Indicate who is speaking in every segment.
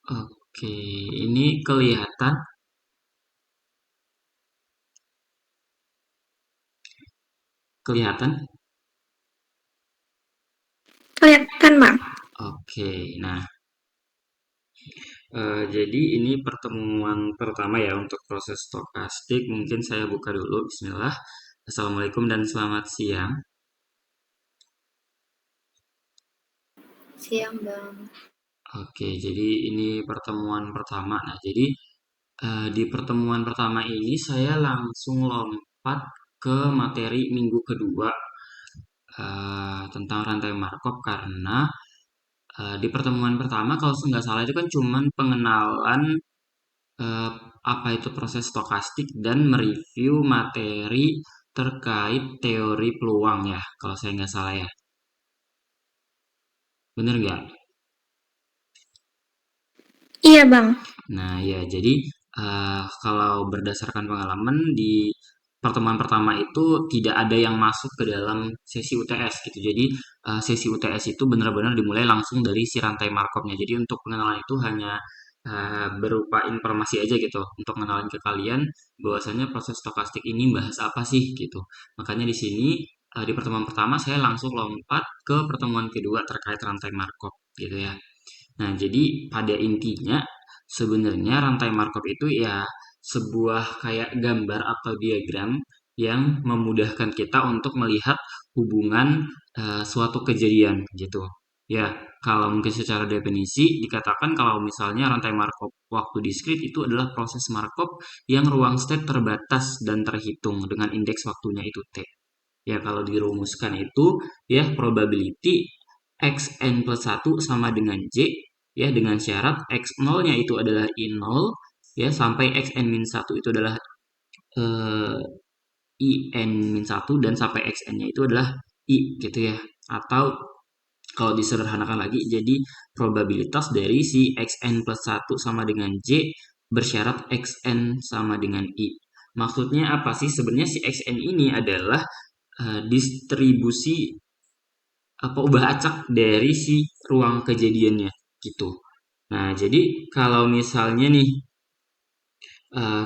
Speaker 1: Oke, ini kelihatan, kelihatan.
Speaker 2: Kelihatan, Bang.
Speaker 1: Oke, nah, jadi ini pertemuan pertama ya untuk proses stokastik. Mungkin saya buka dulu. Bismillah. Assalamualaikum dan selamat siang.
Speaker 2: Siang, Bang.
Speaker 1: Oke, jadi ini pertemuan pertama. Nah, jadi di pertemuan pertama ini saya langsung lompat ke materi minggu kedua tentang rantai Markov karena di pertemuan pertama kalau nggak salah itu kan cuman pengenalan eh, apa itu proses stokastik dan mereview materi terkait teori peluang ya kalau saya nggak salah ya. Bener nggak?
Speaker 2: Iya, Bang.
Speaker 1: Nah, ya, jadi kalau berdasarkan pengalaman di pertemuan pertama itu tidak ada yang masuk ke dalam sesi UTS gitu. Jadi sesi UTS itu benar-benar dimulai langsung dari si rantai Markovnya. Jadi untuk pengenalan itu hanya berupa informasi aja gitu untuk mengenalin ke kalian bahwasanya proses stokastik ini bahas apa sih gitu. Makanya di sini di pertemuan pertama saya langsung lompat ke pertemuan kedua terkait rantai Markov gitu ya. Nah, jadi pada intinya sebenarnya rantai Markov itu ya sebuah kayak gambar atau diagram yang memudahkan kita untuk melihat hubungan suatu kejadian gitu. Ya, kalau mungkin secara definisi dikatakan kalau misalnya rantai Markov waktu diskrit itu adalah proses Markov yang ruang state terbatas dan terhitung dengan indeks waktunya itu T. Ya, kalau dirumuskan itu ya probability xn plus satu sama dengan J ya dengan syarat x0-nya itu adalah I0 ya sampai xn min satu itu adalah eh, in min satu dan sampai xn-nya itu adalah I gitu ya. Atau kalau disederhanakan lagi jadi probabilitas dari si xn plus satu sama dengan J bersyarat xn sama dengan I. Maksudnya apa sih? Sebenarnya si xn ini adalah distribusi apa ubah acak dari si ruang kejadiannya gitu. Nah, jadi kalau misalnya nih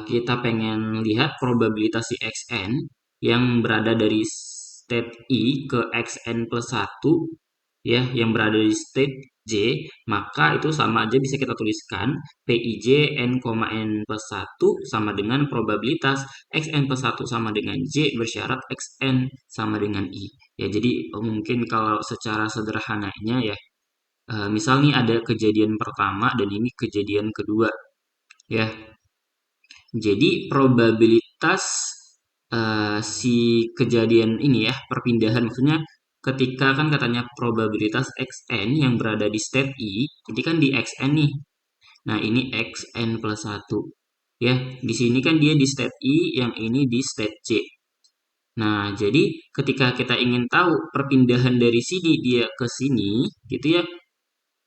Speaker 1: kita pengen lihat probabilitas si xn yang berada dari state i ke xn plus satu ya yang berada di state J, maka itu sama aja bisa kita tuliskan PIJ n, n plus satu sama dengan probabilitas xn plus satu sama dengan J bersyarat xn sama dengan I. Ya, jadi mungkin kalau secara sederhananya ya, misal nih ada kejadian pertama dan ini kejadian kedua ya. Jadi probabilitas si kejadian ini ya, perpindahan maksudnya ketika kan katanya probabilitas xn yang berada di state i, ini kan di xn nih. Nah, ini xn plus satu. Ya, di sini kan dia di state i, yang ini di state j. Nah, jadi ketika kita ingin tahu perpindahan dari sini dia ke sini, gitu ya,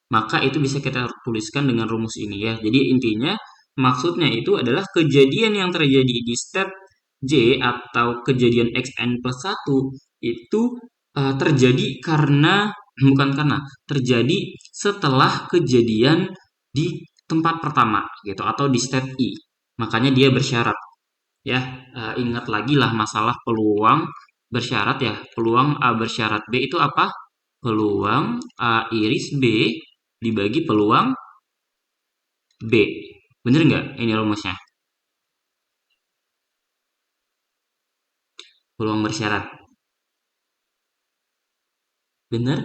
Speaker 1: maka itu bisa kita tuliskan dengan rumus ini ya. Jadi intinya maksudnya itu adalah kejadian yang terjadi di step J atau kejadian xn plus satu itu terjadi karena bukan karena terjadi setelah kejadian di tempat pertama gitu atau di step I. Makanya dia bersyarat ya. Ingat lagi lah masalah peluang bersyarat ya. Peluang A bersyarat B itu apa? Peluang A iris B dibagi peluang B. Bener nggak ini rumusnya? Peluang bersyarat. Bener?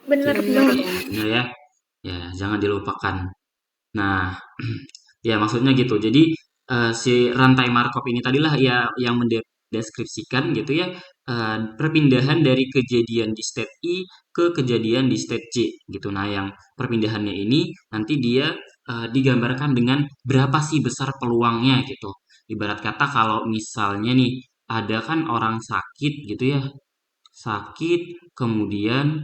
Speaker 2: Bener,
Speaker 1: Oke,
Speaker 2: Bang.
Speaker 1: bener ya. Ya, jangan dilupakan. Nah, ya maksudnya gitu. Jadi si rantai Markov ini tadilah ya yang mendeskripsikan gitu ya perpindahan dari kejadian di state I ke kejadian di state J gitu. Nah, yang perpindahannya ini nanti dia digambarkan dengan berapa sih besar peluangnya gitu. Ibarat kata kalau misalnya nih ada kan orang sakit gitu ya, sakit kemudian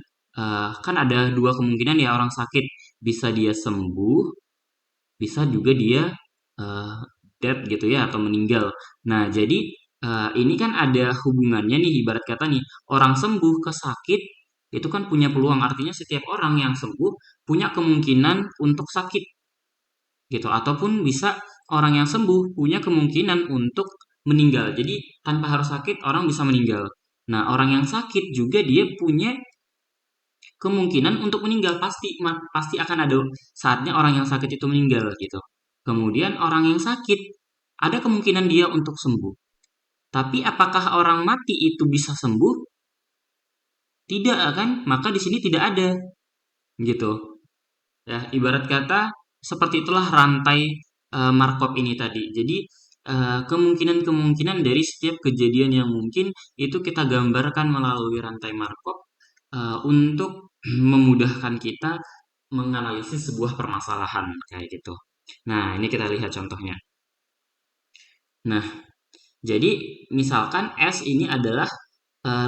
Speaker 1: kan ada dua kemungkinan ya orang sakit bisa dia sembuh bisa juga dia eh, dead gitu ya atau meninggal. Nah, jadi ini kan ada hubungannya nih ibarat kata nih orang sembuh ke sakit Itu kan punya peluang, artinya setiap orang yang sembuh punya kemungkinan untuk sakit gitu, ataupun bisa orang yang sembuh punya kemungkinan untuk meninggal. Jadi tanpa harus sakit orang bisa meninggal. Nah, orang yang sakit juga dia punya kemungkinan untuk meninggal, pasti akan ada saatnya orang yang sakit itu meninggal gitu. Kemudian orang yang sakit ada kemungkinan dia untuk sembuh. Tapi apakah orang mati itu bisa sembuh? Tidak kan? Maka di sini tidak ada gitu. Ya, ibarat kata seperti itulah rantai Markov ini tadi. Jadi kemungkinan-kemungkinan dari setiap kejadian yang mungkin itu kita gambarkan melalui rantai Markov untuk memudahkan kita menganalisis sebuah permasalahan kayak gitu. Nah, ini kita lihat contohnya. Nah, jadi misalkan S ini adalah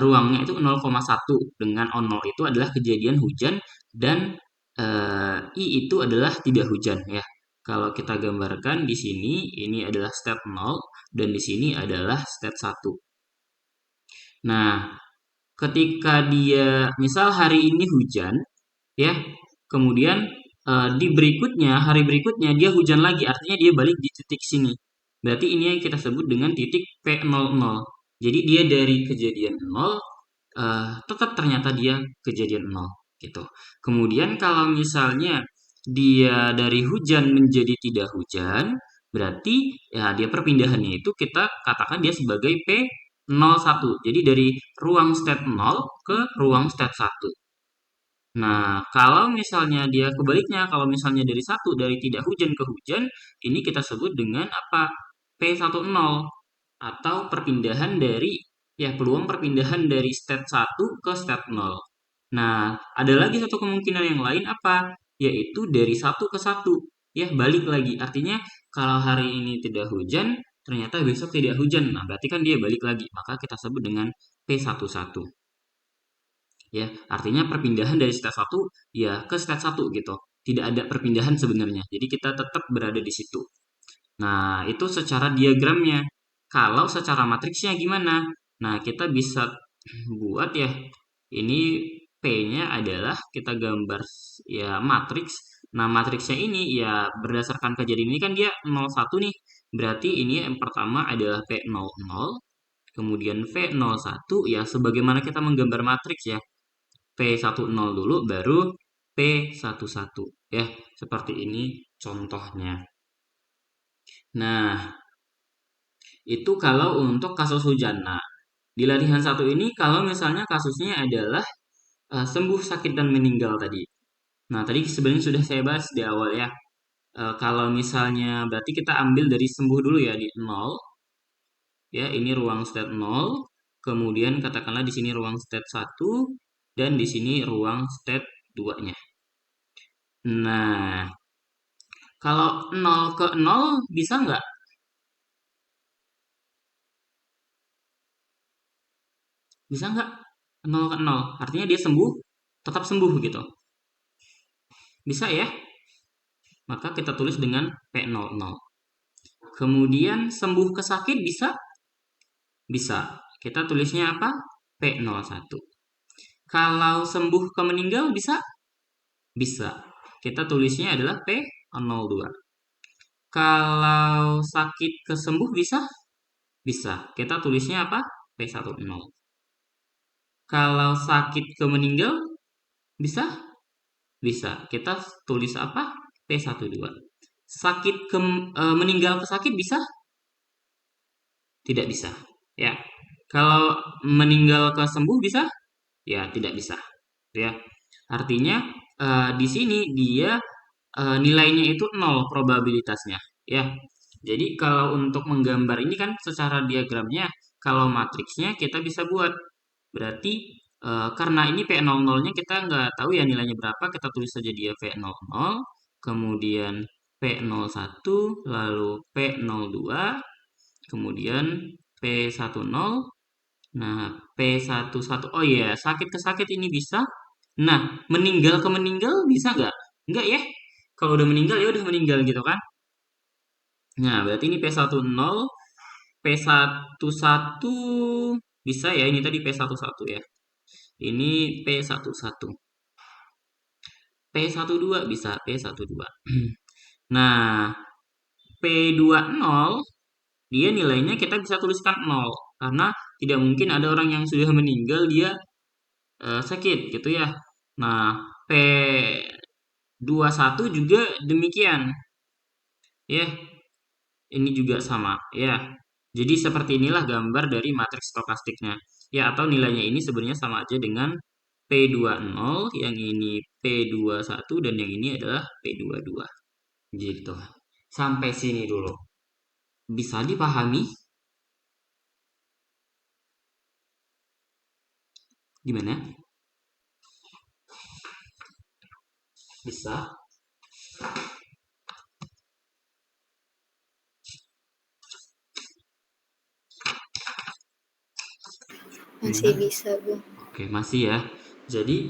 Speaker 1: ruangnya itu 0,1 dengan O0 itu adalah kejadian hujan dan I itu adalah tidak hujan ya. Kalau kita gambarkan di sini ini adalah state 0 dan di sini adalah state 1. Nah, ketika dia misal hari ini hujan ya, kemudian di berikutnya hari berikutnya dia hujan lagi, artinya dia balik di titik sini. Berarti ini yang kita sebut dengan titik P00. Jadi dia dari kejadian 0 tetap ternyata dia kejadian 0 gitu. Kemudian kalau misalnya dia dari hujan menjadi tidak hujan, berarti ya dia perpindahannya itu kita katakan dia sebagai P01. Jadi dari ruang state 0 ke ruang state 1. Nah, kalau misalnya dia kebaliknya, kalau misalnya dari tidak hujan ke hujan, ini kita sebut dengan apa? P10 atau perpindahan dari ya peluang perpindahan dari state 1 ke state 0. Nah, ada lagi satu kemungkinan yang lain apa? Yaitu dari satu ke satu. Ya, balik lagi. Artinya kalau hari ini tidak hujan, ternyata besok tidak hujan. Nah, berarti kan dia balik lagi. Maka kita sebut dengan P11. Ya, artinya perpindahan dari state 1 ya ke state 1 gitu. Tidak ada perpindahan sebenarnya. Jadi kita tetap berada di situ. Nah, itu secara diagramnya. Kalau secara matriksnya gimana? Nah, kita bisa buat ya. Ini P-nya adalah kita gambar ya matriks. Nah, matriksnya ini ya berdasarkan kejadian ini kan dia 01 nih. Berarti ini yang pertama adalah P00, kemudian V01 ya sebagaimana kita menggambar matriks ya. P10 dulu baru P11 ya. Seperti ini contohnya. Nah, itu kalau untuk kasus hujan. Nah, di latihan satu ini kalau misalnya kasusnya adalah sembuh sakit dan meninggal tadi. Nah, tadi sebenarnya sudah saya bahas di awal ya. Kalau misalnya berarti kita ambil dari sembuh dulu ya di 0 ya, ini ruang state 0. Kemudian katakanlah di sini ruang state 1 dan di sini ruang state 2-nya. Nah, kalau 0 ke 0 bisa nggak? Bisa nggak? 0 ke 0. Artinya dia sembuh, tetap sembuh gitu. Bisa ya? Maka kita tulis dengan P00. Kemudian sembuh ke sakit bisa? Bisa. Kita tulisnya apa? P01. Kalau sembuh ke meninggal bisa? Bisa. Kita tulisnya adalah P02. Kalau sakit ke sembuh bisa? Bisa. Kita tulisnya apa? P10. Kalau sakit ke meninggal bisa? Bisa. Kita tulis apa? P12. Sakit ke meninggal ke sakit bisa? Tidak bisa. Ya. Kalau meninggal ke sembuh bisa? Ya, tidak bisa. Ya. Artinya di sini dia nilainya itu nol probabilitasnya. Ya. Jadi kalau untuk menggambar ini kan secara diagramnya, kalau matriksnya kita bisa buat. Berarti karena ini P00-nya kita nggak tahu ya nilainya berapa, kita tulis saja dia P00, kemudian P01, lalu P02, kemudian P10. Nah, P11. Oh iya, sakit ke sakit ini bisa. Nah, meninggal ke meninggal bisa nggak? Nggak ya. Kalau udah meninggal ya udah meninggal gitu kan. Nah, berarti ini P10, P11 bisa ya. Ini tadi P11 ya. Ini P11. P12 bisa P12. Nah, P20 dia nilainya kita bisa tuliskan 0 karena tidak mungkin ada orang yang sudah meninggal dia sakit gitu ya. Nah, P21 juga demikian. Ya, ini juga sama ya. Jadi seperti inilah gambar dari matriks stokastiknya. Ya, atau nilainya ini sebenarnya sama aja dengan P20, yang ini P21 dan yang ini adalah P22. Gitu. Sampai sini dulu. Bisa dipahami? Gimana? Bisa?
Speaker 2: Masih
Speaker 1: Gimana?
Speaker 2: bisa, Bang.
Speaker 1: Oke, masih ya. Jadi,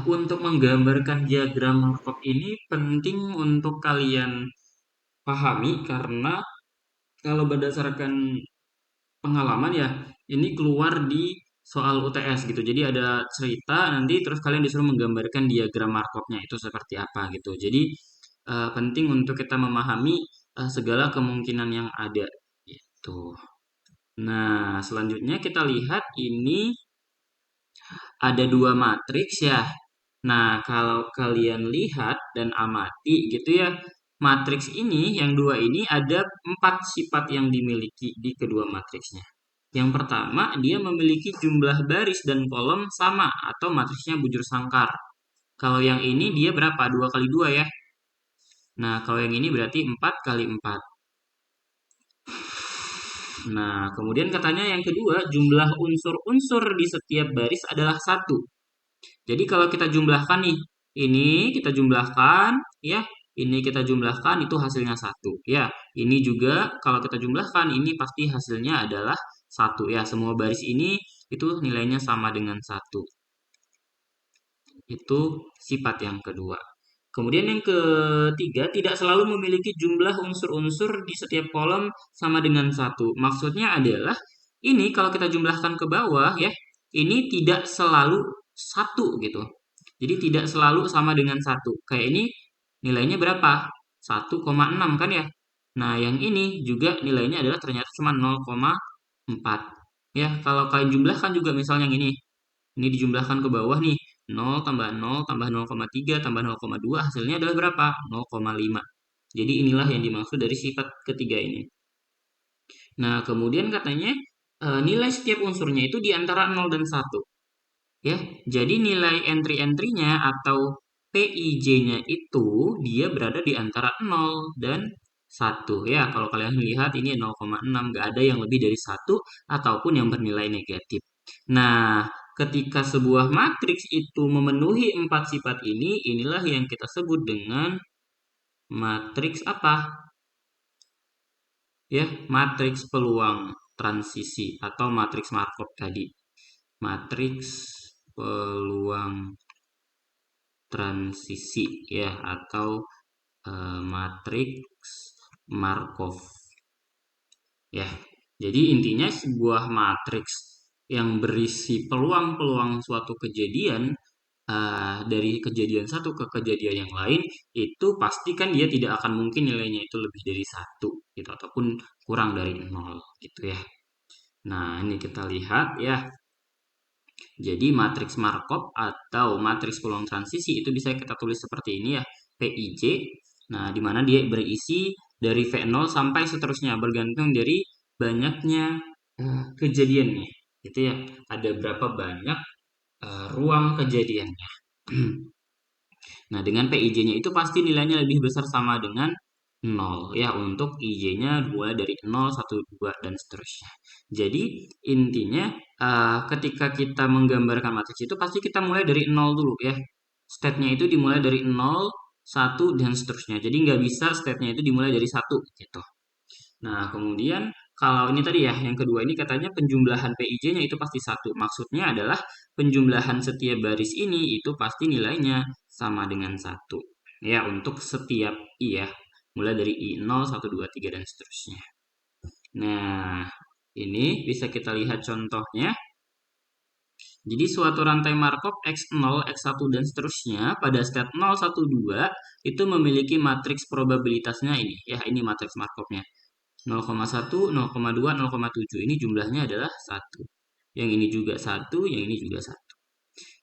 Speaker 1: untuk menggambarkan diagram Markov ini penting untuk kalian pahami karena kalau berdasarkan pengalaman ya, ini keluar di soal UTS gitu. Jadi ada cerita nanti terus kalian disuruh menggambarkan diagram Markovnya itu seperti apa gitu. Jadi penting untuk kita memahami segala kemungkinan yang ada gitu. Nah, selanjutnya kita lihat ini ada dua matriks ya. Nah, kalau kalian lihat dan amati gitu ya, matriks ini, yang dua ini ada empat sifat yang dimiliki di kedua matriksnya. Yang pertama, dia memiliki jumlah baris dan kolom sama atau matriksnya bujur sangkar. Kalau yang ini dia berapa? 2 kali 2 ya. Nah, kalau yang ini berarti 4 kali 4. Nah, kemudian katanya yang kedua, jumlah unsur-unsur di setiap baris adalah satu. Jadi kalau kita jumlahkan nih, ini kita jumlahkan, ya, ini kita jumlahkan, itu hasilnya satu. Ya, ini juga kalau kita jumlahkan, ini pasti hasilnya adalah satu. Ya, semua baris ini itu nilainya sama dengan satu. Itu sifat yang kedua. Kemudian yang ketiga, tidak selalu memiliki jumlah unsur-unsur di setiap kolom sama dengan satu. Maksudnya adalah, ini kalau kita jumlahkan ke bawah ya, ini tidak selalu satu gitu. Jadi tidak selalu sama dengan satu. Kayak ini nilainya berapa? 1,6 kan ya? Nah, yang ini juga nilainya adalah ternyata cuma 0,4. Ya, kalau kalian jumlahkan juga misalnya yang ini dijumlahkan ke bawah nih. 0 tambah 0 tambah 0,3 tambah 0,2 hasilnya adalah berapa? 0,5. Jadi inilah yang dimaksud dari sifat ketiga ini. Nah, kemudian katanya nilai setiap unsurnya itu di antara 0 dan 1. Ya, jadi nilai entry-entry-nya atau PIJ-nya itu dia berada di antara 0 dan 1. Ya, kalau kalian lihat ini 0,6, nggak ada yang lebih dari 1 ataupun yang bernilai negatif. Nah, ketika sebuah matriks itu memenuhi empat sifat ini, inilah yang kita sebut dengan matriks apa? Ya, matriks peluang transisi atau matriks Markov tadi. Matriks peluang transisi ya atau matriks Markov ya. Jadi intinya sebuah matriks yang berisi peluang-peluang suatu kejadian dari kejadian satu ke kejadian yang lain itu pasti kan dia tidak akan mungkin nilainya itu lebih dari satu gitu ataupun kurang dari nol gitu ya. Nah, ini kita lihat ya. Jadi matriks Markov atau matriks peluang transisi itu bisa kita tulis seperti ini ya, PIJ. Nah, di mana dia berisi dari V0 sampai seterusnya bergantung dari banyaknya kejadiannya. Gitu ya. Ada berapa banyak ruang kejadiannya. Nah, dengan PIJ-nya itu pasti nilainya lebih besar sama dengan 0 ya untuk IJ-nya mulai dari 0, 1, 2 dan seterusnya. Jadi intinya ketika kita menggambarkan matriks itu pasti kita mulai dari 0 dulu ya. State-nya itu dimulai dari 0, 1 dan seterusnya. Jadi nggak bisa state-nya itu dimulai dari 1 gitu. Nah, kemudian kalau ini tadi ya, yang kedua ini katanya penjumlahan PIJ-nya itu pasti satu. Maksudnya adalah penjumlahan setiap baris ini itu pasti nilainya sama dengan satu. Ya, untuk setiap I ya. Mulai dari I0, 1, 2, 3, dan seterusnya. Nah, ini bisa kita lihat contohnya. Jadi suatu rantai Markov X0, X1, dan seterusnya pada state 0, 1, 2 itu memiliki matriks probabilitasnya ini. Ya, ini matriks Markovnya. 0,1, 0,2, 0,7. Ini jumlahnya adalah 1. Yang ini juga 1, yang ini juga 1.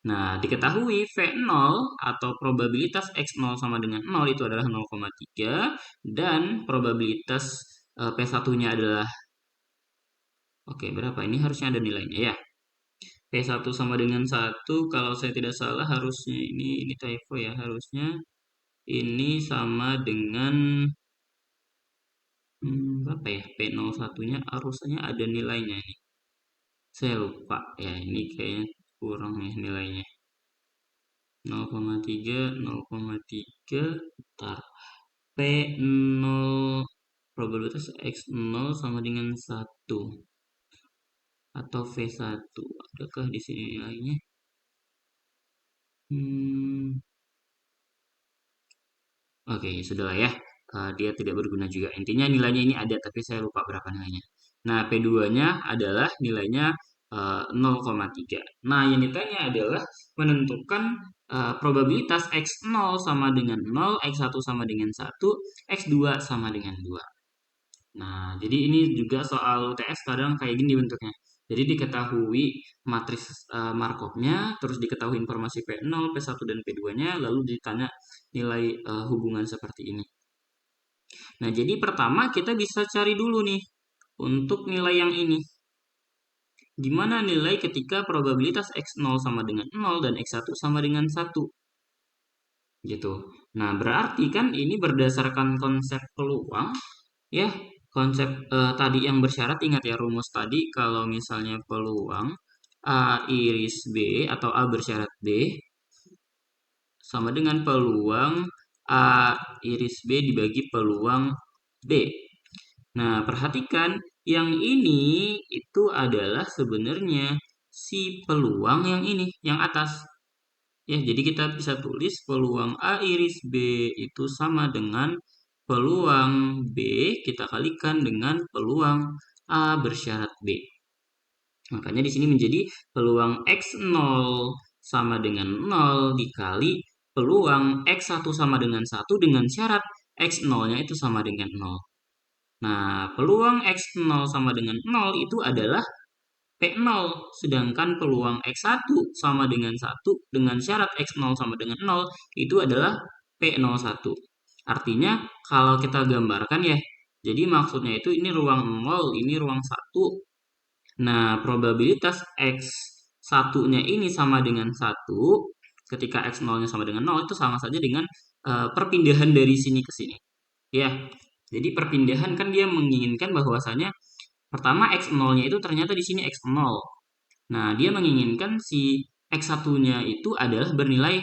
Speaker 1: Nah, diketahui V0 atau probabilitas X0 sama dengan 0 itu adalah 0,3 dan probabilitas P1-nya adalah oke, berapa? Ini harusnya ada nilainya ya. P1 sama dengan 1 kalau saya tidak salah harusnya ini typo ya, harusnya ini sama dengan berapa ya? P01-nya harusnya ada nilainya nih. Saya lupa ya, ini kayaknya kurang ya nilainya. 0,3, 0,3, bentar. P0 probabilitas X0 sama dengan 1 atau V1. Adakah di sini nilainya? Hmm, Oke, sudahlah ya. Dia tidak berguna juga. Intinya nilainya ini ada, tapi saya lupa berapa nilainya. Nah, P2-nya adalah nilainya 0,3. Nah, yang ditanya adalah menentukan probabilitas X0 sama dengan 0, X1 sama dengan 1, X2 sama dengan 2. Nah, jadi ini juga soal UTS kadang kayak gini bentuknya. Jadi diketahui matriks Markovnya, terus diketahui informasi P0, P1, dan P2-nya, lalu ditanya nilai hubungan seperti ini. Nah, jadi pertama kita bisa cari dulu nih untuk nilai yang ini. Gimana nilai ketika probabilitas X0 sama dengan 0 dan X1 sama dengan 1? Gitu. Nah, berarti kan ini berdasarkan konsep peluang. Ya, konsep tadi yang bersyarat ingat ya rumus tadi kalau misalnya peluang A iris B atau A bersyarat B sama dengan peluang A iris B dibagi peluang B. Nah, perhatikan yang ini itu adalah sebenarnya si peluang yang ini, yang atas. Ya, jadi kita bisa tulis peluang A iris B itu sama dengan peluang B kita kalikan dengan peluang A bersyarat B. Makanya di sini menjadi peluang X0 sama dengan 0 dikali peluang X1 sama dengan 1 dengan syarat X0-nya itu sama dengan 0. Nah, peluang X0 sama dengan 0 itu adalah P0, sedangkan peluang X1 sama dengan 1 dengan syarat X0 sama dengan 0 itu adalah P01. Artinya kalau kita gambarkan ya, jadi maksudnya itu ini ruang 0, ini ruang 1. Nah, probabilitas X1-nya ini sama dengan 1 ketika X0-nya sama dengan 0 itu sama saja dengan perpindahan dari sini ke sini. Ya, jadi perpindahan kan dia menginginkan bahwasanya pertama X0-nya itu ternyata di sini X0. Nah, dia menginginkan si X1-nya itu adalah bernilai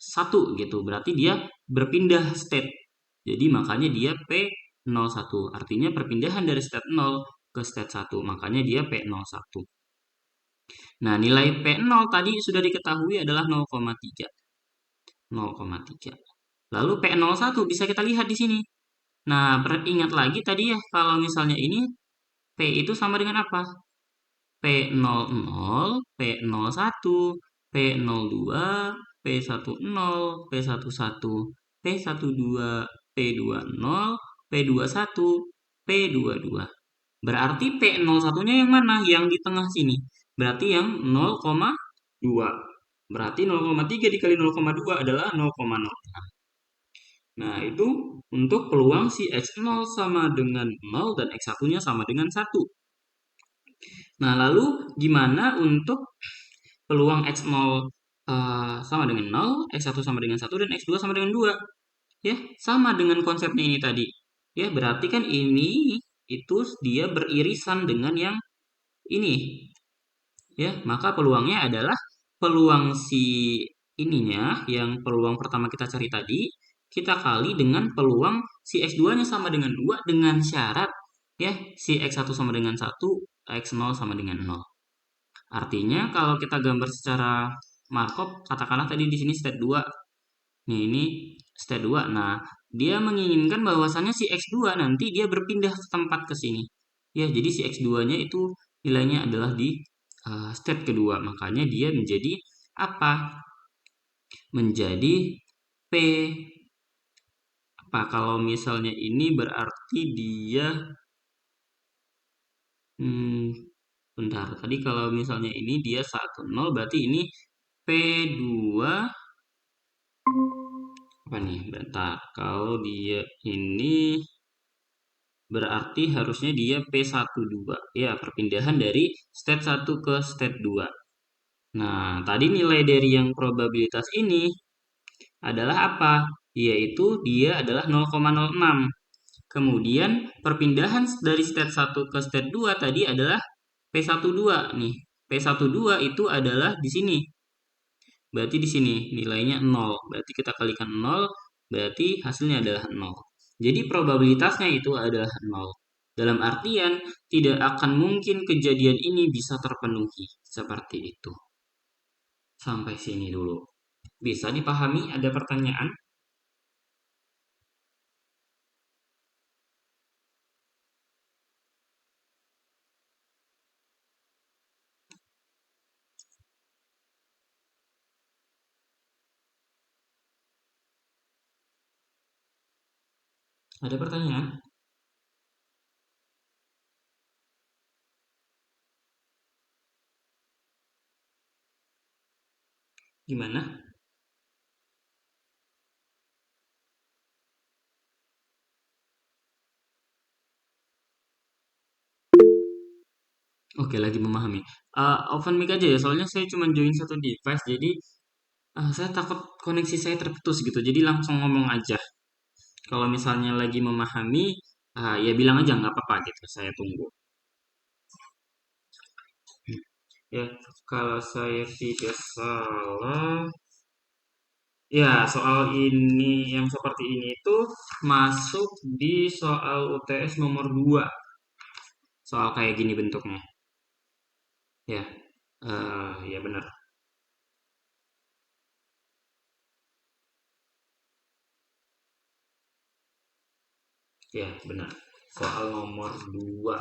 Speaker 1: 1 gitu. Berarti dia berpindah state. Jadi makanya dia P01. Artinya perpindahan dari state 0 ke state 1. Makanya dia P01. Nah, nilai P0 tadi sudah diketahui adalah 0,3. 0,3. Lalu P01 bisa kita lihat di sini. Nah, ingat lagi tadi ya, kalau misalnya ini P itu sama dengan apa? P00, P01, P02, P10, P11, P12, P20, P21, P22. Berarti P01-nya yang mana? Yang di tengah sini. Berarti yang 0,2. Berarti 0,3 dikali 0,2 adalah 0,06. Nah, itu untuk peluang si X0 sama dengan 0 dan X1-nya sama dengan 1. Nah, lalu gimana untuk peluang X0 sama dengan 0, X1 sama dengan 1, dan X2 sama dengan 2? Ya, sama dengan konsepnya ini tadi. Ya, berarti kan ini itu dia beririsan dengan yang ini. Ya, maka peluangnya adalah peluang si ininya, yang peluang pertama kita cari tadi, kita kali dengan peluang si X2-nya sama dengan 2 dengan syarat ya, si X1 sama dengan 1, X0 sama dengan 0. Artinya kalau kita gambar secara Markov, katakanlah tadi di sini state 2. Nih, ini state 2. Nah, dia menginginkan bahwasannya si X2 nanti dia berpindah tempat ke sini. Ya, jadi si X2-nya itu nilainya adalah di state kedua. Makanya dia menjadi apa? Menjadi P. Apa kalau misalnya ini berarti dia hmm, bentar. Tadi kalau misalnya ini dia 1 0 berarti ini P2 apa nih? Bentar. Kalau dia ini berarti harusnya dia P12. Ya, perpindahan dari state 1 ke state 2. Nah, tadi nilai dari yang probabilitas ini adalah apa? Yaitu dia adalah 0,06. Kemudian perpindahan dari state 1 ke state 2 tadi adalah P12 nih. P12 itu adalah di sini. Berarti di sini nilainya 0. Berarti kita kalikan 0, berarti hasilnya adalah 0. Jadi probabilitasnya itu adalah 0. Dalam artian tidak akan mungkin kejadian ini bisa terpenuhi. Seperti itu. Sampai sini dulu. Bisa dipahami? Ada pertanyaan? Ada pertanyaan? Gimana? Oke, lagi memahami. Open mic aja ya, soalnya saya cuma join satu device, jadi saya takut koneksi saya terputus gitu. Jadi langsung ngomong aja. Kalau misalnya lagi memahami, ya bilang aja nggak apa-apa gitu. Saya tunggu. Ya, kalau saya tidak salah, ya soal ini yang seperti ini itu masuk di soal UTS nomor 2. Soal kayak gini bentuknya. Ya, ya benar. Ya, benar. Soal nomor 2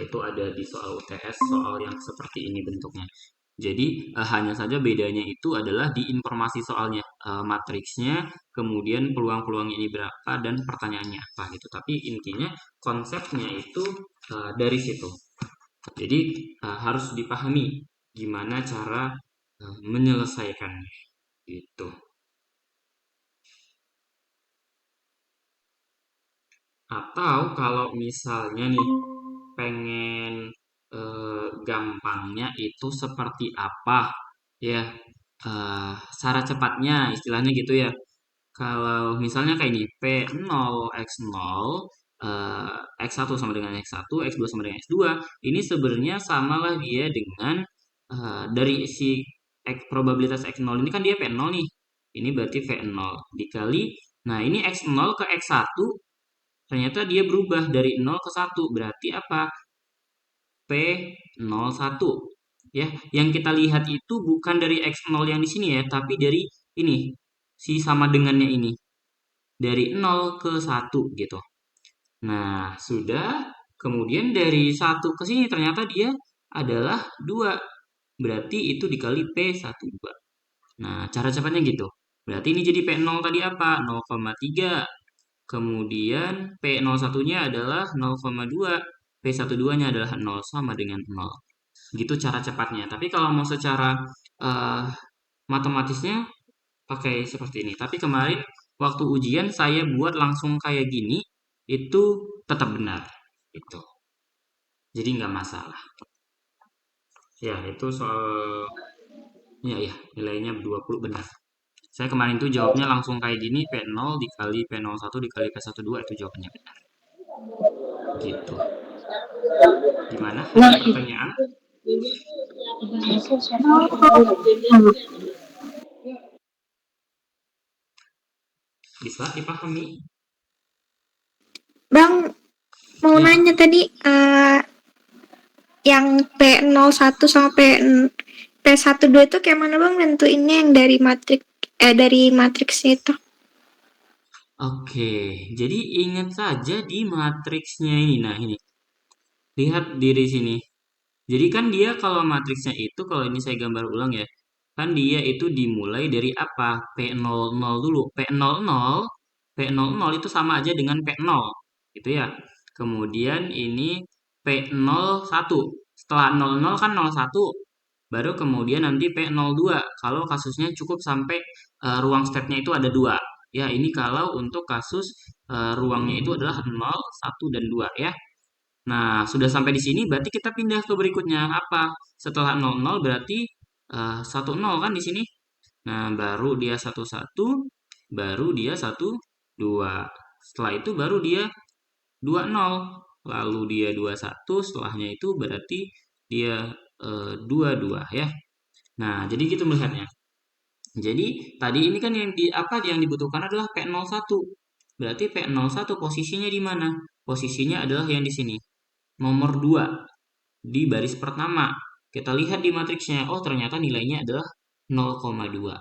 Speaker 1: itu ada di soal UTS, soal yang seperti ini bentuknya. Jadi hanya saja bedanya itu adalah di informasi soalnya, matriksnya, kemudian peluang-peluangnya ini berapa dan pertanyaannya apa gitu. Tapi intinya konsepnya itu dari situ. Jadi harus dipahami gimana cara menyelesaikannya gitu. Atau kalau misalnya nih pengen gampangnya itu seperti apa ya, cara cepatnya istilahnya gitu ya. Kalau misalnya kayak ini P0 X0, eh, X1 sama dengan X1, X2 sama dengan X2, ini sebenarnya samalah dia dengan dari si probabilitas X0 ini kan dia P0 nih. Ini berarti V0 dikali, nah ini X0 ke X1 ternyata dia berubah dari 0 ke 1. Berarti apa? P01. Ya, yang kita lihat itu bukan dari X0 yang di sini ya, tapi dari ini, si sama dengannya ini. Dari 0 ke 1 gitu. Nah, sudah. Kemudian dari 1 ke sini ternyata dia adalah 2. Berarti itu dikali P12. Nah, cara cepatnya gitu. Berarti ini jadi P0 tadi apa? 0,3. Kemudian P01-nya adalah 0,2. P12-nya adalah 0 sama dengan 0. Gitu cara cepatnya. Tapi kalau mau secara eh, matematisnya pakai seperti ini. Tapi kemarin waktu ujian saya buat langsung kayak gini, itu tetap benar. Itu. Jadi nggak masalah. Ya, itu soal ya ya, nilainya 20 benar. Saya kemarin tuh jawabnya langsung kayak gini, P0 dikali P01 dikali P12 itu jawabannya benar. Gitu. Gimana? Ada pertanyaan? Bisa dipahami?
Speaker 2: Bang, mau
Speaker 1: Ya,
Speaker 2: nanya tadi yang P01 sama P12 itu kayak mana Bang nentuinnya yang dari matriksnya itu?
Speaker 1: oke. Jadi ingat saja di matriksnya ini. Nah, ini. Lihat diri sini. Jadi kan dia kalau matriksnya itu, kalau ini saya gambar ulang ya, kan dia itu dimulai dari apa? P00 dulu. P00 itu sama aja dengan P0, gitu ya. Kemudian ini P01. Setelah 00 kan 01, baru kemudian nanti P02. Kalau kasusnya cukup sampai ruang stepnya itu ada dua. Ya, ini kalau untuk kasus ruangnya itu adalah 0, 1, dan 2 ya. Nah, sudah sampai di sini berarti kita pindah ke berikutnya. Apa? Setelah 00 berarti 10 kan di sini. Nah, baru dia 11, baru dia 12. Setelah itu baru dia 20. Lalu dia 21, setelahnya itu berarti dia 22 ya. Nah, jadi gitu melihatnya. Jadi tadi ini kan yang apa yang dibutuhkan adalah P01. Berarti P01 posisinya di mana? Posisinya adalah yang di sini. Nomor 2 di baris pertama. Kita lihat di matriksnya, oh ternyata nilainya adalah 0,2.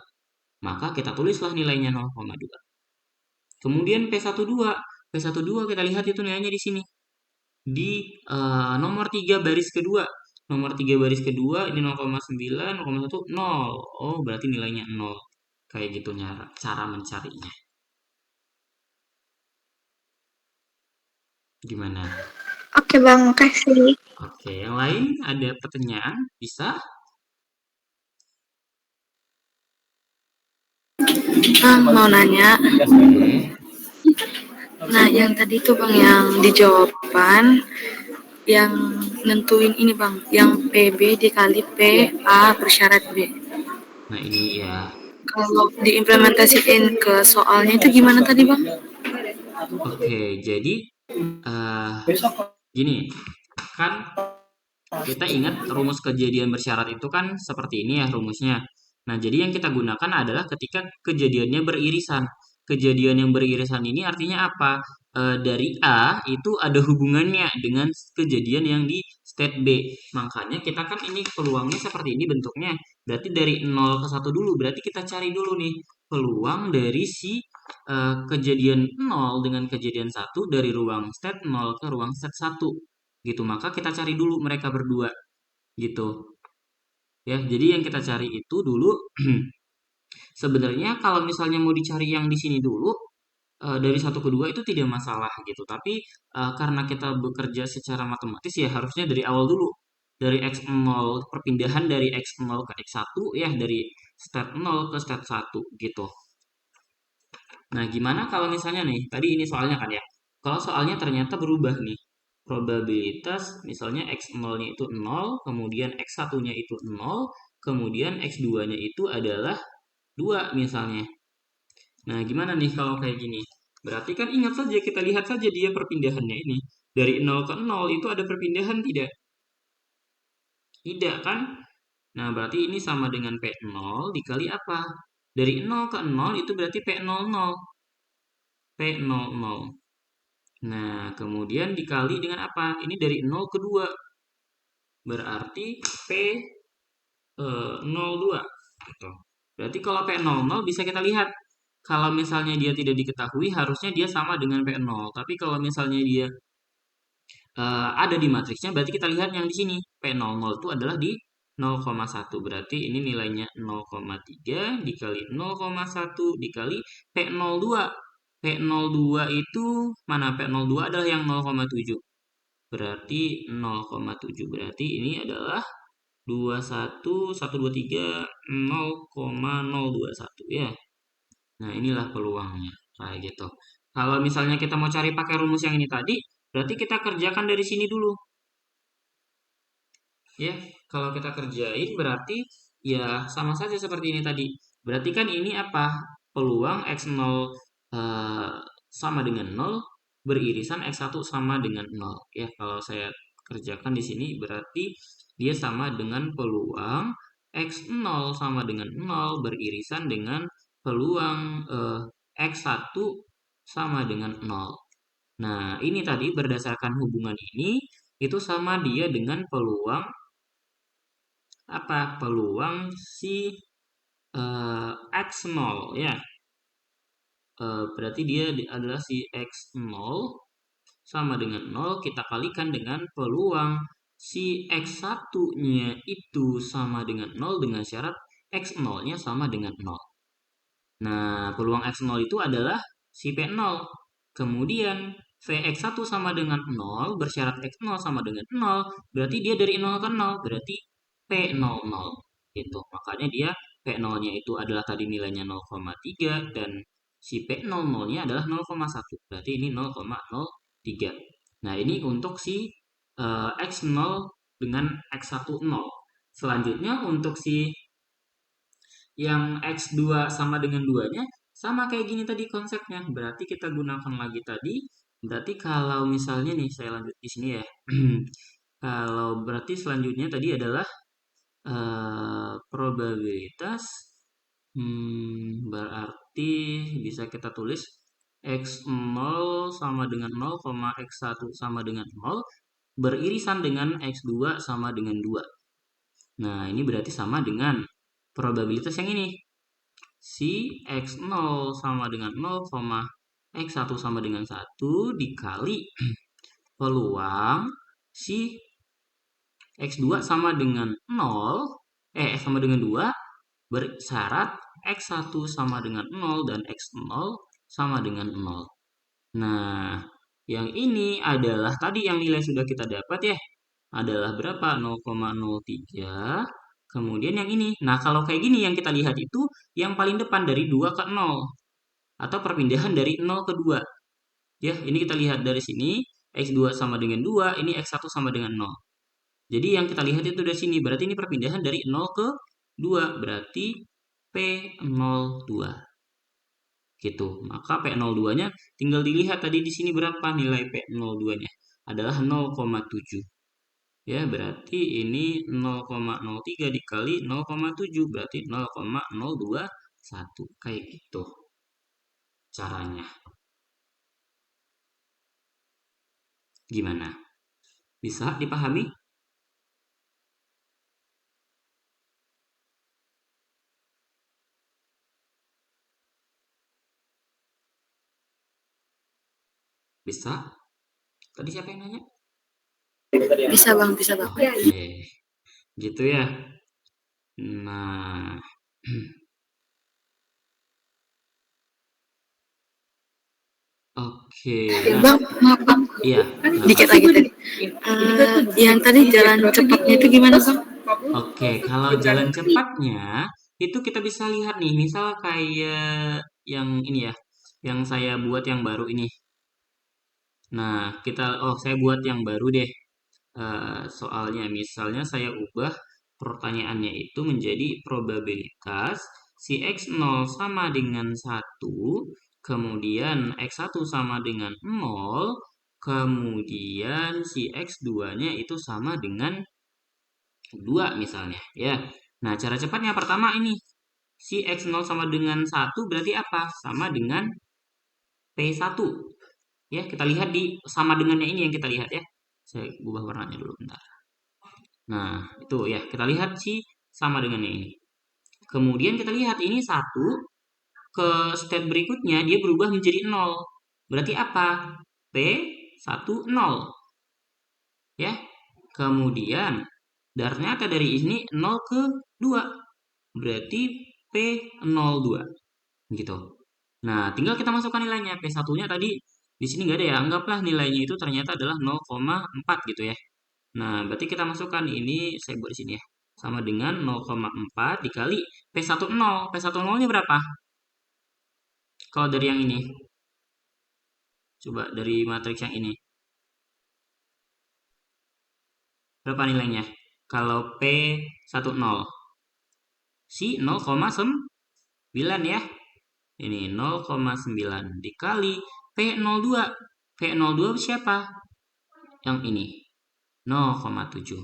Speaker 1: Maka kita tulislah nilainya 0,2. Kemudian P12. P12 kita lihat itu nilainya di sini. Di nomor 3 baris kedua. Nomor 3 baris kedua ini 0,9, 0,1, 0. Oh, berarti nilainya 0. Kayak gitu cara mencarinya. Gimana?
Speaker 2: Oke Bang, makasih.
Speaker 1: Oke, yang lain ada pertanyaan? Bisa?
Speaker 3: Bang mau nanya,
Speaker 1: Oke.
Speaker 3: nah yang tadi tuh bang yang di jawaban yang nentuin ini bang, yang PB dikali PA bersyarat B.
Speaker 1: Nah, ini ya.
Speaker 3: Kalau diimplementasiin ke soalnya itu gimana tadi bang?
Speaker 1: Oke, jadi eh gini, kan kita ingat rumus kejadian bersyarat itu kan seperti ini ya rumusnya. Nah, jadi yang kita gunakan adalah ketika kejadiannya beririsan. Kejadian yang beririsan ini artinya apa? Dari A itu ada hubungannya dengan kejadian yang di state B. Makanya kita kan ini peluangnya seperti ini bentuknya. Berarti dari 0 ke 1 dulu. Berarti kita cari dulu nih peluang dari si kejadian 0 dengan kejadian 1 dari ruang state 0 ke ruang state 1 gitu. Maka kita cari dulu mereka berdua gitu. Ya, jadi yang kita cari itu dulu sebenarnya kalau misalnya mau dicari yang di sini dulu dari satu ke dua itu tidak masalah gitu. Tapi karena kita bekerja secara matematis ya harusnya dari awal dulu. Dari x0 perpindahan dari x0 ke x1 ya dari step 0 ke step 1 gitu. Nah, gimana kalau misalnya nih, tadi ini soalnya kan ya. Kalau soalnya ternyata berubah nih. Probabilitas misalnya x0-nya itu 0, kemudian x1-nya itu 0, kemudian x2-nya itu adalah 2 misalnya. Nah, gimana nih kalau kayak gini? Berarti kan ingat saja, kita lihat saja dia perpindahannya ini. Dari 0 ke 0 itu ada perpindahan tidak? Tidak kan? Nah, berarti ini sama dengan P0 dikali apa? Dari 0 ke 0 itu berarti P00. P00. Nah, kemudian dikali dengan apa? Ini dari 0 ke 2. Berarti P02. Gitu. Berarti kalau P00 bisa kita lihat. Kalau misalnya dia tidak diketahui, harusnya dia sama dengan P0. Tapi kalau misalnya dia ada di matriksnya, berarti kita lihat yang di sini. P00 itu adalah di 0,1. Berarti ini nilainya 0,3 dikali 0,1 dikali P02. P02 itu mana? P02 adalah yang 0,7. Berarti 0,7. Berarti ini adalah 21, 123, 0,021 ya. Nah, inilah peluangnya. Kayak gitu. Kalau misalnya kita mau cari pakai rumus yang ini tadi, berarti kita kerjakan dari sini dulu. Ya, kalau kita kerjain berarti ya sama saja seperti ini tadi. Berarti kan ini apa? Peluang x0 eh, sama dengan 0 beririsan x1 sama dengan 0. Ya, kalau saya kerjakan di sini berarti dia sama dengan peluang x0 sama dengan 0 beririsan dengan peluang x1 sama dengan 0. Nah, ini tadi berdasarkan hubungan ini itu sama dia dengan peluang apa? Peluang si x0 ya. Berarti dia adalah si x0 sama dengan 0 kita kalikan dengan peluang si X1-nya itu sama dengan 0 dengan syarat X0-nya sama dengan 0. Nah, peluang X0 itu adalah si P0. Kemudian Vx1 sama dengan 0, bersyarat X0 sama dengan 0, berarti dia dari 0 ke 0, berarti P00. Gitu. Makanya dia P0-nya itu adalah tadi nilainya 0,3 dan si P00-nya adalah 0,1. Berarti ini 0,03. Nah, ini untuk si X0 dengan X1 0. Selanjutnya untuk si yang X2 sama dengan 2-nya, sama kayak gini tadi konsepnya. Berarti kita gunakan lagi tadi. Berarti kalau misalnya nih, saya lanjut di sini ya. Kalau berarti selanjutnya tadi adalah probabilitas. Berarti bisa kita tulis X0 sama dengan 0, X1 sama dengan 0, beririsan dengan X2 sama dengan 2. Nah, ini berarti sama dengan probabilitas yang ini. Si X0 sama dengan 0, X1 sama dengan 1 dikali peluang si X2 sama dengan 0, sama dengan 2, bersyarat X1 sama dengan 0 dan X0 sama dengan 0. Nah, yang ini adalah tadi yang nilai sudah kita dapat ya, adalah berapa? 0,03. Kemudian yang ini. Nah, kalau kayak gini yang kita lihat itu yang paling depan dari 2 ke 0. Atau perpindahan dari 0 ke 2. Ya, ini kita lihat dari sini. X2 sama dengan 2, ini X1 sama dengan 0. Jadi yang kita lihat itu dari sini. Berarti ini perpindahan dari 0 ke 2. Berarti P02. Gitu. Maka P02-nya tinggal dilihat tadi di sini berapa nilai P02-nya. Adalah 0,7. Ya, berarti ini 0,03 dikali 0,7 berarti 0,021. Kayak gitu caranya. Gimana? Bisa dipahami? Bisa? Tadi siapa yang nanya?
Speaker 3: Bisa bang, bisa bang.
Speaker 1: Oke, gitu ya. Nah, oke. Nah,
Speaker 3: Bang, maaf bang,
Speaker 1: iya.
Speaker 3: dikit
Speaker 1: Kenapa?
Speaker 3: lagi tadi. Yang tadi jalan cepatnya itu gimana bang?
Speaker 1: Oke, kalau jalan cepatnya itu kita bisa lihat nih, misal kayak yang ini ya, yang saya buat yang baru ini. Nah, saya buat yang baru deh. Soalnya misalnya saya ubah pertanyaannya itu menjadi probabilitas si X0 sama dengan 1, kemudian X1 sama dengan 0, kemudian si X2-nya itu sama dengan 2 misalnya ya. Nah, cara cepatnya pertama ini. Si X0 sama dengan 1 berarti apa? Sama dengan P1. Ya, kita lihat di sama dengannya ini yang kita lihat ya. Saya ubah warnanya dulu bentar. Nah, itu ya, kita lihat si sama dengannya ini. Kemudian kita lihat ini 1 ke step berikutnya dia berubah menjadi 0. Berarti apa? P1 0. Ya. Kemudian ternyata dari ini 0 ke 2. Berarti P02. Gitu. Nah, tinggal kita masukkan nilainya. P1-nya tadi di sini nggak ada ya. Anggaplah nilainya itu ternyata adalah 0,4 gitu ya. Nah, berarti kita masukkan ini, saya buat di sini ya. Sama dengan 0,4 dikali P10. P10-nya berapa? Kalau dari yang ini. Coba dari matriks yang ini. Berapa nilainya? Kalau P10. Si 0,9 ya. Ini 0,9 dikali P02. P02 siapa? Yang ini. 0,7.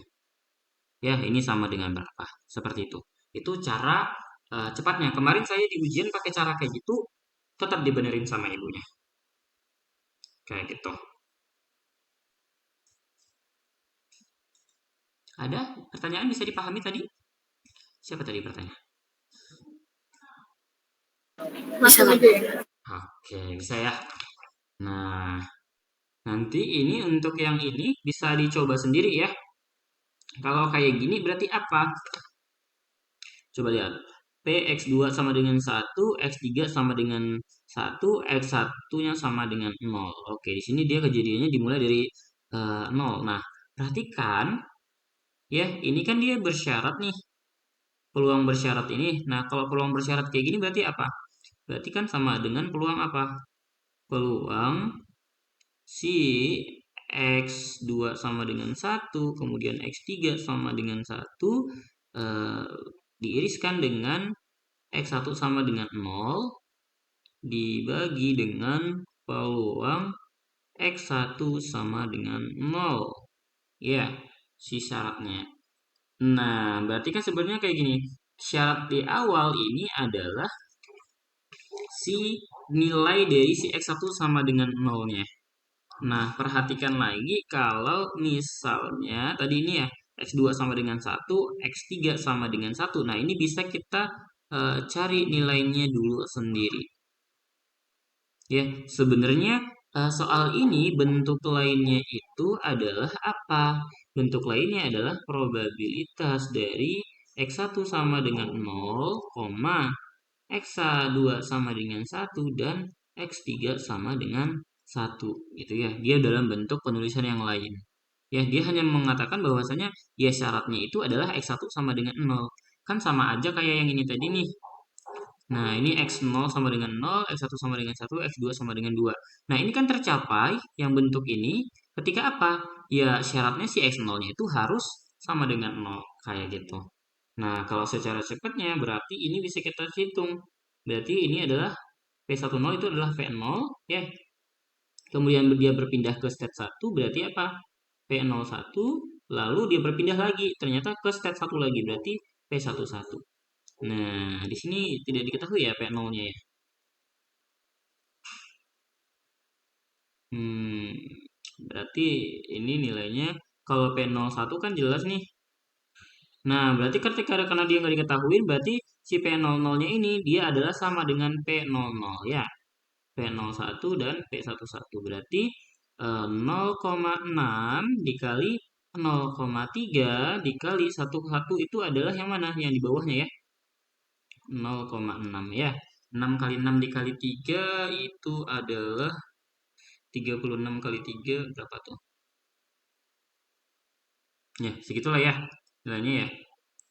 Speaker 1: Ya, ini sama dengan berapa? Seperti itu. Itu cara cepatnya. Kemarin saya di ujian pakai cara kayak gitu, tetap dibenerin sama ibunya. Kayak gitu. Ada pertanyaan bisa dipahami tadi? Siapa tadi bertanya?
Speaker 3: Bisa bang.
Speaker 1: Oke, bisa ya. Nah, nanti ini untuk yang ini bisa dicoba sendiri ya. Kalau kayak gini berarti apa? Coba lihat. Px2 sama dengan 1, x3 sama dengan 1, x1-nya sama dengan 0. Oke, di sini dia kejadiannya dimulai dari 0. Nah, perhatikan ya, ini kan dia bersyarat nih, peluang bersyarat ini. Nah, kalau peluang bersyarat kayak gini berarti apa? Berarti kan sama dengan peluang apa? Peluang si X2 sama dengan 1, kemudian X3 sama dengan 1, eh, diiriskan dengan X1 sama dengan 0, dibagi dengan peluang X1 sama dengan 0. Ya, si syaratnya. Nah, berarti kan sebenarnya kayak gini. Syarat di awal ini adalah si nilai dari si X1 sama dengan 0-nya. Nah, perhatikan lagi kalau misalnya tadi ini ya, X2 sama dengan 1, X3 sama dengan 1. Nah, ini bisa kita cari nilainya dulu sendiri. Ya, sebenarnya soal ini bentuk lainnya itu adalah apa? Bentuk lainnya adalah probabilitas dari X1 sama dengan 0, X2 sama dengan 1 dan X3 sama dengan 1 gitu ya. Dia dalam bentuk penulisan yang lain. Ya, dia hanya mengatakan bahwasanya ya syaratnya itu adalah X1 sama dengan 0. Kan sama aja kayak yang ini tadi nih. Nah, ini X0 sama dengan 0, X1 sama dengan 1, X2 sama dengan 2. Nah, ini kan tercapai yang bentuk ini ketika apa? Ya, syaratnya si X0-nya itu harus sama dengan 0, kayak gitu. Nah, kalau secara cepatnya berarti ini bisa kita hitung. Berarti ini adalah P10 itu adalah V0, ya. Kemudian dia berpindah ke state 1, berarti apa? P01, lalu dia berpindah lagi, ternyata ke state 1 lagi, berarti P11. Nah, di sini tidak diketahui ya P0-nya ya. Hmm, berarti ini nilainya kalau P01 kan jelas nih. Nah, berarti ketika karena dia nggak diketahui, berarti si P00-nya ini dia adalah sama dengan P00 ya. P01 dan P11 berarti 0,6 dikali 0,3 dikali 1 itu adalah yang mana? Yang di bawahnya ya. 0,6 ya. 6 kali 6 dikali 3 itu adalah 36 kali 3 berapa tuh? Ya, segitulah ya nilainya ya.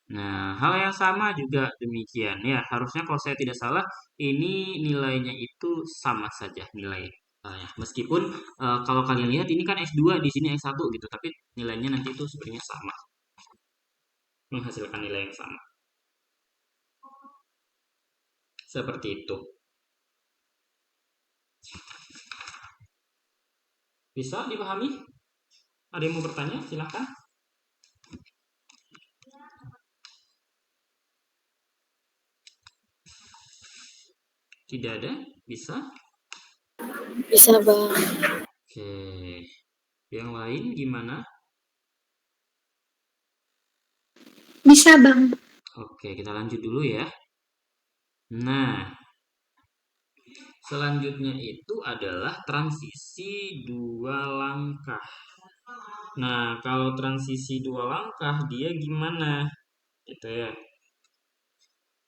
Speaker 1: Nah, hal yang sama juga demikian ya. Harusnya kalau saya tidak salah, ini nilainya itu sama saja nilai. Ya. Meskipun kalau kalian lihat ini kan S2, di sini S1 gitu, tapi nilainya nanti itu sebenarnya sama, menghasilkan nilai yang sama. Seperti itu. Bisa dipahami? Ada yang mau bertanya? Silahkan. Tidak ada? Bisa?
Speaker 3: Bisa bang.
Speaker 1: Oke. Yang lain gimana?
Speaker 2: Bisa bang.
Speaker 1: Oke, kita lanjut dulu ya. Nah, selanjutnya itu adalah transisi dua langkah. Nah, kalau transisi dua langkah dia gimana? Gitu ya.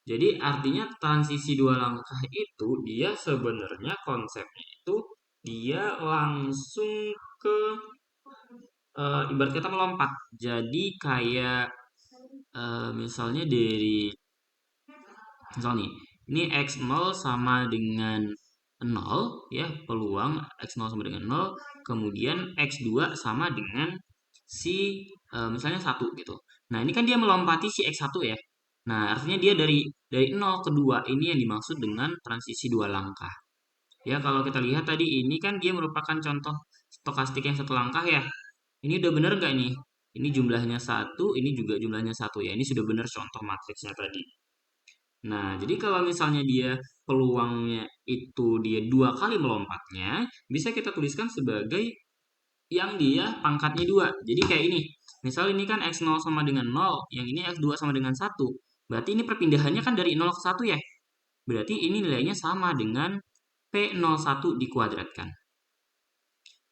Speaker 1: Jadi artinya transisi dua langkah itu dia sebenarnya konsepnya itu dia langsung ke ibarat kata melompat. Jadi kayak misalnya dari misal nih, ini X0 sama dengan 0 ya, peluang X0 sama dengan 0, kemudian X2 sama dengan si misalnya 1 gitu. Nah, ini kan dia melompati si X1 ya. Nah, artinya dia dari 0 ke 2 ini yang dimaksud dengan transisi dua langkah. Ya, kalau kita lihat tadi ini kan dia merupakan contoh stokastik yang satu langkah ya. Ini udah bener nggak nih? Ini jumlahnya 1, ini juga jumlahnya 1 ya. Ini sudah benar contoh matriksnya tadi. Nah, jadi kalau misalnya dia peluangnya itu dia dua kali melompatnya, bisa kita tuliskan sebagai yang dia pangkatnya 2. Jadi kayak ini. Misal ini kan X0 sama dengan 0, yang ini X2 sama dengan 1. Berarti ini perpindahannya kan dari 0 ke 1 ya. Berarti ini nilainya sama dengan P01 dikuadratkan.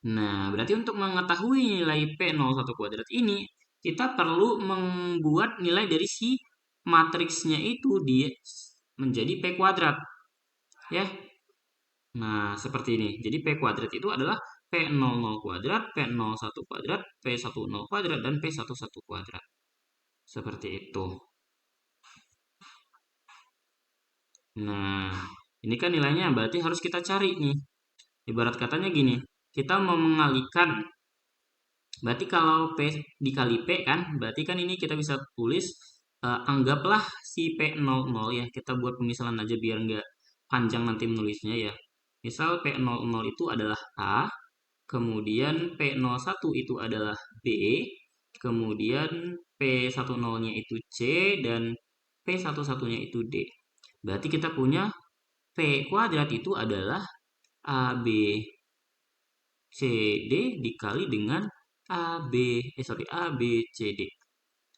Speaker 1: Nah, berarti untuk mengetahui nilai P01 kuadrat ini, kita perlu membuat nilai dari si matriksnya itu dia menjadi P kuadrat, ya. Nah, seperti ini. Jadi P kuadrat itu adalah P00 kuadrat, P01 kuadrat, P10 kuadrat, dan P11 kuadrat. Seperti itu. Nah, ini kan nilainya berarti harus kita cari nih. Ibarat katanya gini, kita mau mengalihkan. Berarti kalau P dikali P kan, berarti kan ini kita bisa tulis, anggaplah si P00 ya, kita buat pemisalan aja biar nggak panjang nanti menulisnya ya. Misal P00 itu adalah A, kemudian P01 itu adalah B, kemudian P10-nya itu C, dan P11-nya itu D. Berarti kita punya P kuadrat itu adalah AB CD dikali dengan ABCD.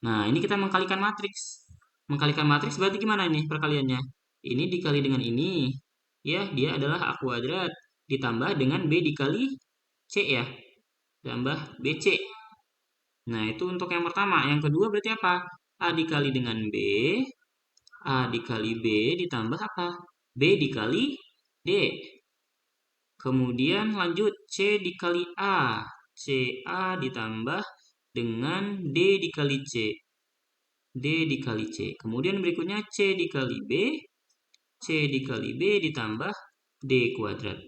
Speaker 1: Nah, ini kita mengkalikan matriks. Mengkalikan matriks berarti gimana ini perkaliannya? Ini dikali dengan ini. Ya, dia adalah A kuadrat ditambah dengan B dikali C ya. Tambah BC. Nah, itu untuk yang pertama. Yang kedua berarti apa? A dikali dengan B. A dikali B ditambah apa? B dikali D. Kemudian lanjut C dikali A. CA ditambah dengan D dikali C. D dikali C. Kemudian berikutnya C dikali B. C dikali B ditambah D kuadrat.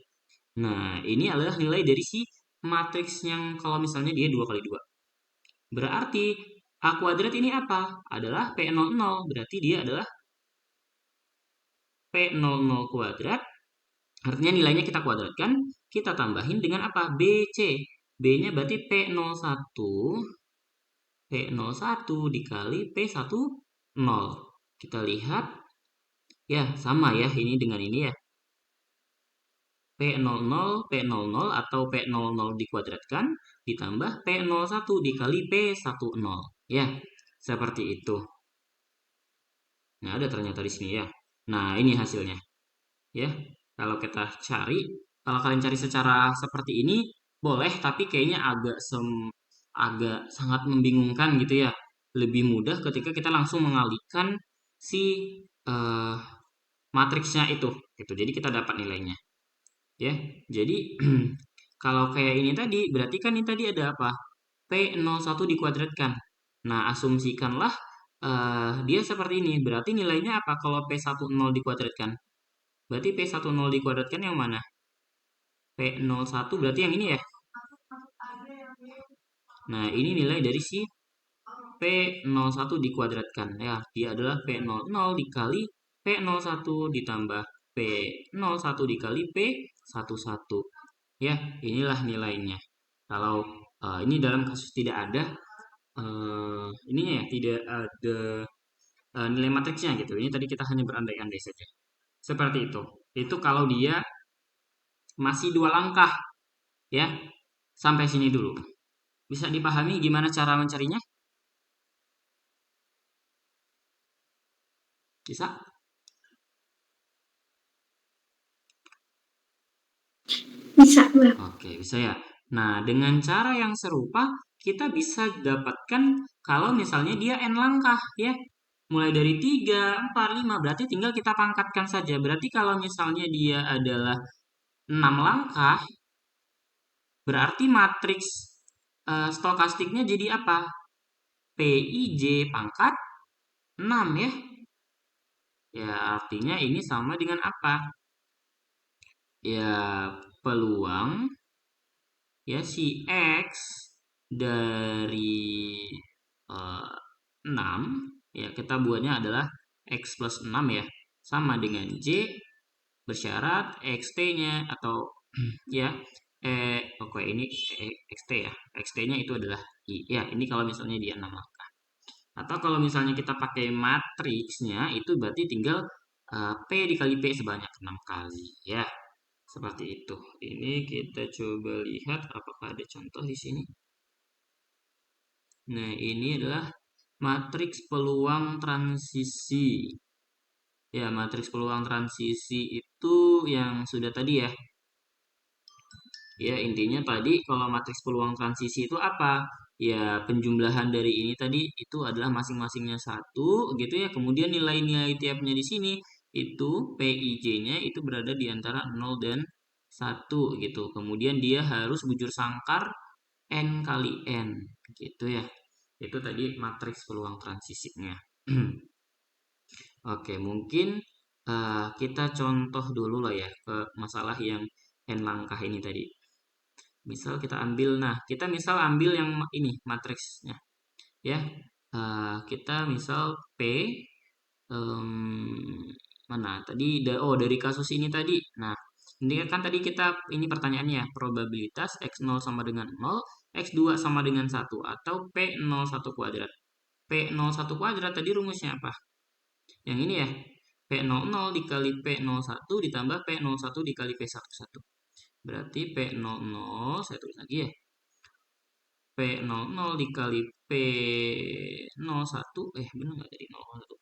Speaker 1: Nah, ini adalah nilai dari si matriks yang kalau misalnya dia 2 kali 2. Berarti A kuadrat ini apa? Adalah P00. Berarti dia adalah P00 kuadrat. Artinya nilainya kita kuadratkan, kita tambahin dengan apa? BC. B-nya berarti P01. P01 dikali P10. Kita lihat, ya sama ya ini dengan ini ya. P00 atau P00 dikuadratkan ditambah P01 dikali P10. Ya, seperti itu. Nah, ada ternyata di sini ya. Nah, ini hasilnya. Ya, kalau kita cari, kalau kalian cari secara seperti ini boleh, tapi kayaknya agak sangat membingungkan gitu ya. Lebih mudah ketika kita langsung mengalihkan si eh, matriksnya itu gitu. Jadi kita dapat nilainya. Ya. Jadi kalau kayak ini tadi berarti kan ini tadi ada apa? P01 dikuadratkan. Nah, asumsikanlah dia seperti ini. Berarti nilainya apa kalau P10 dikuadratkan? Berarti P10 dikuadratkan yang mana? P01 berarti yang ini ya. Nah, ini nilai dari si P01 dikuadratkan. Ya, dia adalah P00 dikali P01 ditambah P01 dikali P11. Ya, inilah nilainya. Kalau ini dalam kasus tidak ada ininya ya, tidak ada nilai matriksnya gitu. Ini tadi kita hanya berandai-andai saja. Seperti itu. Itu kalau dia masih 2 langkah ya. Sampai sini dulu. Bisa dipahami gimana cara mencarinya? Bisa?
Speaker 2: Bisa, Bang.
Speaker 1: Oke, bisa ya. Nah, dengan cara yang serupa kita bisa dapatkan kalau misalnya dia n langkah ya. Mulai dari 3, 4, 5 berarti tinggal kita pangkatkan saja. Berarti kalau misalnya dia adalah 6 langkah, berarti matriks stokastiknya jadi apa? PIJ pangkat 6 ya. Ya, artinya ini sama dengan apa? Ya, peluang ya si X dari 6 ya kita buatnya adalah X plus 6 ya. Sama dengan J bersyarat XT-nya atau ya oke ini XT ya. XT-nya itu adalah I. Ya, ini kalau misalnya dia 6 langkah. Atau kalau misalnya kita pakai matriksnya itu berarti tinggal P dikali P sebanyak 6 kali ya. Seperti itu. Ini kita coba lihat apakah ada contoh di sini. Nah, ini adalah matriks peluang transisi. Ya, matriks peluang transisi itu yang sudah tadi ya. Ya, intinya tadi kalau matriks peluang transisi itu apa? ya penjumlahan dari ini tadi itu adalah masing-masingnya satu gitu ya. Kemudian nilai-nilai tiapnya di sini itu PIJ-nya itu berada di antara 0 dan 1 gitu. Kemudian dia harus bujur sangkar N kali N gitu ya. Itu tadi matriks peluang transisinya. Oke, mungkin kita contoh dulu lah ya ke masalah yang N langkah ini tadi. Misal kita ambil, nah kita misal ambil yang ini matriksnya ya. Kita misal P em, mana tadi dari kasus ini tadi. Nah, ini kan tadi kita ini pertanyaannya probabilitas x0 sama dengan 0, x2 sama dengan 1 atau P01 kuadrat. P01 kuadrat tadi rumusnya apa? Yang ini ya. P00 dikali P01 ditambah P01 dikali P11. Berarti P00 saya tulis lagi ya. P00 dikali P01 benar nggak tadi 0,1?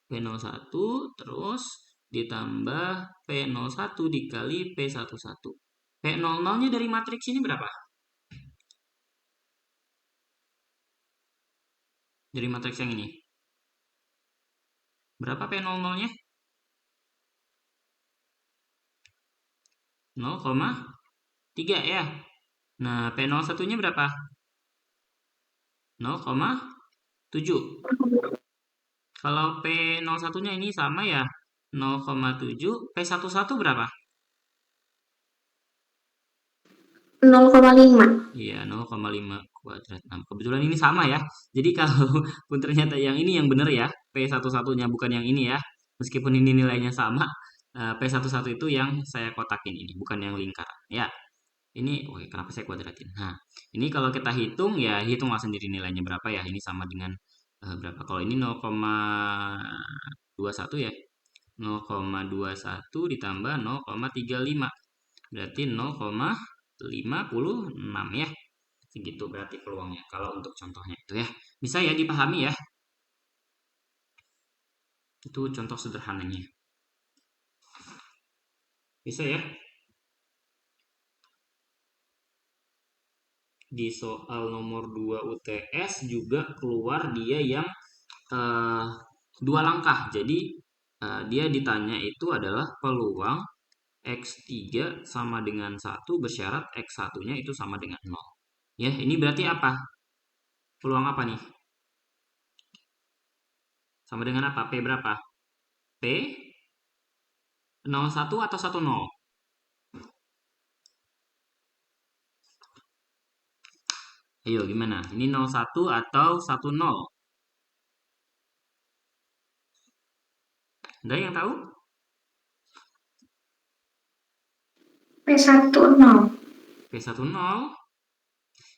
Speaker 1: P01 terus ditambah P01 dikali P11. P00-nya dari matriks ini berapa? Dari matriks yang ini. Berapa P00-nya? 0,3 ya. Nah, P01-nya berapa? 0,7. Kalau P01-nya ini sama ya, 0,7. P11 berapa?
Speaker 2: 0,5.
Speaker 1: Iya, 0,5 kuadrat. Nah, kebetulan ini sama ya. Jadi kalau pun ternyata yang ini yang benar ya, P11-nya bukan yang ini ya. Meskipun ini nilainya sama, P11 itu yang saya kotakin ini, bukan yang lingkaran. Ya, ini, oke, kenapa saya kuadratin? Nah, ini kalau kita hitung, ya hitunglah sendiri nilainya berapa ya. Ini sama dengan berapa? Kalau ini 0,21 ya. 0,21 ditambah 0,35. Berarti 0,56 ya. Segitu berarti peluangnya kalau untuk contohnya itu ya. Bisa ya dipahami ya. Itu contoh sederhananya. Bisa ya. Di soal nomor 2 UTS juga keluar dia yang eh, dua langkah. Jadi dia ditanya itu adalah peluang X3 sama dengan 1 bersyarat X1-nya itu sama dengan 0. Ya, ini berarti apa? Peluang apa nih? Sama dengan apa? P berapa? P 01 atau 10? Ayo gimana? Ini 01 atau 10? Ada yang tahu?
Speaker 2: P10.
Speaker 1: P10.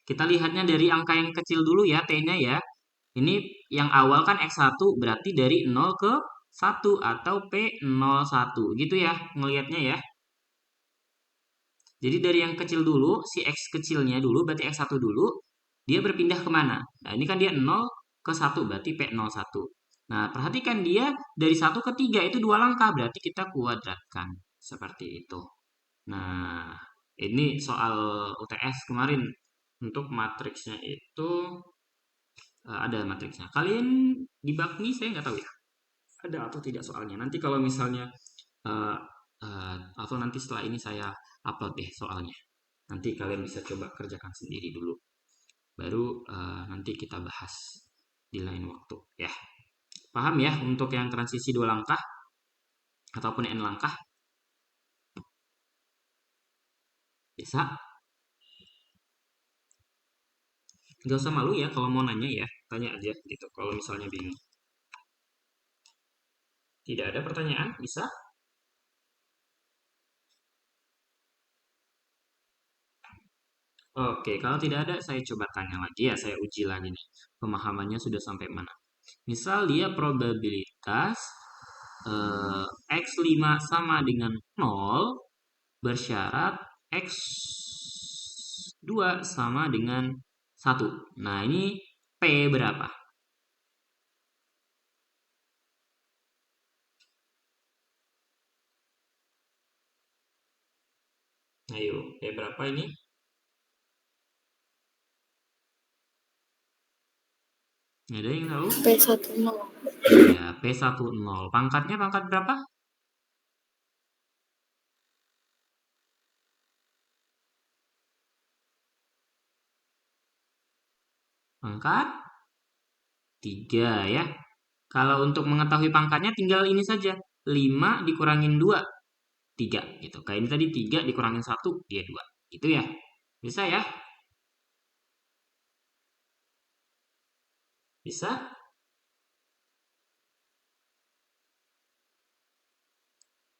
Speaker 1: Kita lihatnya dari angka yang kecil dulu ya, T-nya ya. Ini yang awal kan X1 berarti dari 0 ke 1 atau P01 gitu ya ngelihatnya ya. Jadi dari yang kecil dulu, si X kecilnya dulu berarti X1 dulu, dia berpindah kemana? Nah ini kan dia 0 ke 1 berarti P01. Nah perhatikan dia dari 1 ke 3 itu dua langkah berarti kita kuadratkan seperti itu. Nah ini soal UTS kemarin untuk matriksnya itu ada matriksnya. Kalian di bakmi saya nggak tahu ya, ada atau tidak soalnya. Nanti kalau misalnya eh, atau nanti setelah ini saya upload deh soalnya. Nanti kalian bisa coba kerjakan sendiri dulu. Baru nanti kita bahas di lain waktu ya. Paham ya untuk yang transisi dua langkah ataupun n langkah? Bisa? Gak usah malu ya kalau mau nanya ya. Tanya aja gitu kalau misalnya bingung. Tidak ada pertanyaan? Bisa? Oke, kalau tidak ada, saya coba tanya lagi ya, saya uji lagi nih. Pemahamannya sudah sampai mana? Misal dia probabilitas eh, X5 sama dengan 0 bersyarat X2 sama dengan 1. Nah, ini P berapa? Ayo, P berapa ini? Ada yang tahu?
Speaker 3: P10.
Speaker 1: Iya, P10. Pangkatnya pangkat berapa? Pangkat 3 ya. Kalau untuk mengetahui pangkatnya tinggal ini saja. 5 dikurangin 2, 3 gitu. Kayak ini tadi 3 dikurangin 1, dia 2. Gitu ya. Bisa ya? Bisa?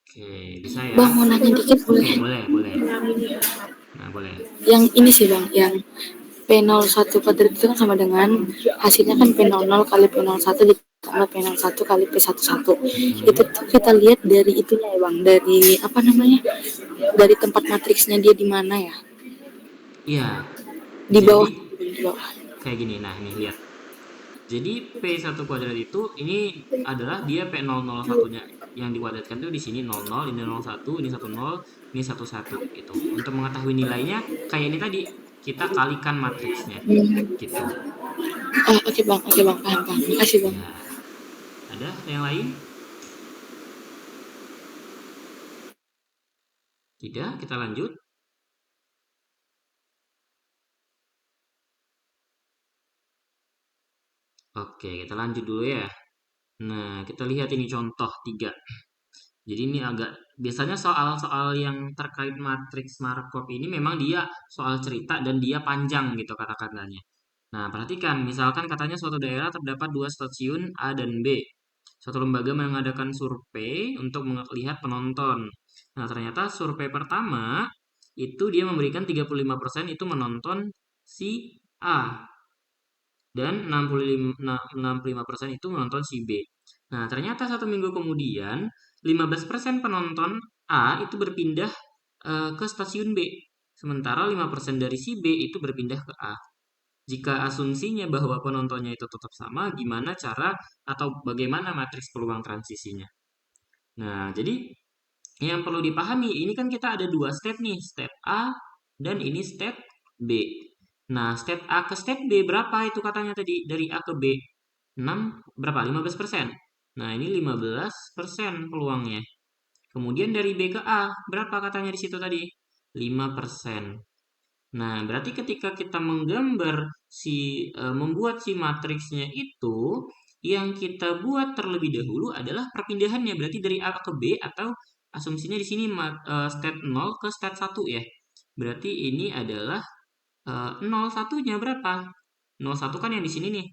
Speaker 1: Oke, bisa ya.
Speaker 3: Bang mau nanya dikit boleh?
Speaker 1: Boleh, boleh. Nah, boleh.
Speaker 3: Yang ini sih bang, yang P01 kuadrat itu kan sama dengan hasilnya kan P00 kali P01 ditambah P01 kali P11. Itu
Speaker 1: Mm-mm.
Speaker 3: tuh kita lihat dari itunya ya bang, dari apa namanya, dari tempat matriksnya dia di mana ya,
Speaker 1: Iya,
Speaker 3: di
Speaker 1: jadi
Speaker 3: bawah, di bawah.
Speaker 1: kayak gini. Nah, ini lihat. Jadi P1 kuadrat itu ini adalah dia P001-nya yang dikuadratkan tuh di sini 00, ini 01, ini 10, ini 11 gitu. Untuk mengetahui nilainya kayak ini tadi, kita kalikan matriksnya gitu.
Speaker 3: Ah, oke bang, paham paham. Makasih bang.
Speaker 1: Ya, ada yang lain? Tidak, kita lanjut. Oke, kita lanjut dulu ya. Nah, kita lihat ini contoh 3. Jadi ini agak biasanya soal-soal yang terkait matriks Markov ini memang dia soal cerita dan dia panjang gitu kata-katanya. Nah, perhatikan, misalkan katanya suatu daerah terdapat dua stasiun A dan B. Suatu lembaga mengadakan survei untuk melihat penonton. Nah, ternyata survei pertama itu dia memberikan 35% itu menonton si A dan 65% itu menonton si B. Nah, ternyata 1 minggu kemudian 15% penonton A itu berpindah ke stasiun B, sementara 5% dari si B itu berpindah ke A. Jika asumsinya bahwa penontonnya itu tetap sama, gimana cara atau bagaimana matriks peluang transisinya? Nah, jadi yang perlu dipahami, ini kan kita ada dua step nih, step A dan ini step B. Nah, step A ke step B berapa itu katanya tadi? Dari A ke B. 6 berapa? 15%. Nah, ini 15% peluangnya. Kemudian dari B ke A, berapa katanya di situ tadi? 5%. Nah, berarti ketika kita membuat si matriksnya itu, yang kita buat terlebih dahulu adalah perpindahannya. Berarti dari A ke B atau asumsinya di sini step 0 ke step 1 ya. Berarti ini adalah 0 satunya berapa? 0,1 kan yang di sini nih.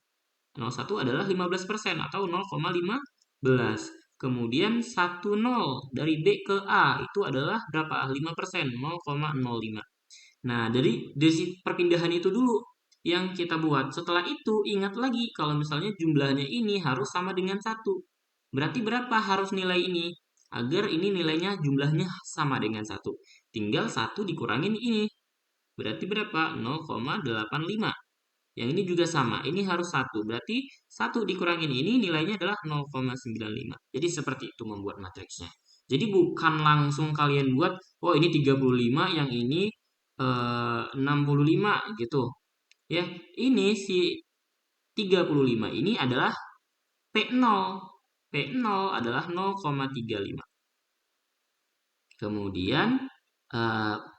Speaker 1: 0,1 adalah 15% atau 0,15. Kemudian 10 dari B ke A itu adalah berapa? 5%, 0,05. Nah, dari perpindahan itu dulu yang kita buat. Setelah itu, ingat lagi kalau misalnya jumlahnya ini harus sama dengan 1. Berarti berapa harus nilai ini? Agar ini nilainya jumlahnya sama dengan 1. Tinggal 1 dikurangin ini. Berarti berapa? 0,85. Yang ini juga sama. Ini harus 1. Berarti 1 dikurangin ini nilainya adalah 0,95. Jadi seperti itu membuat matriksnya. Jadi bukan langsung kalian buat, oh ini 35, yang ini 65 gitu. Ya, ini si 35 ini adalah P0. P0 adalah 0,35. Kemudian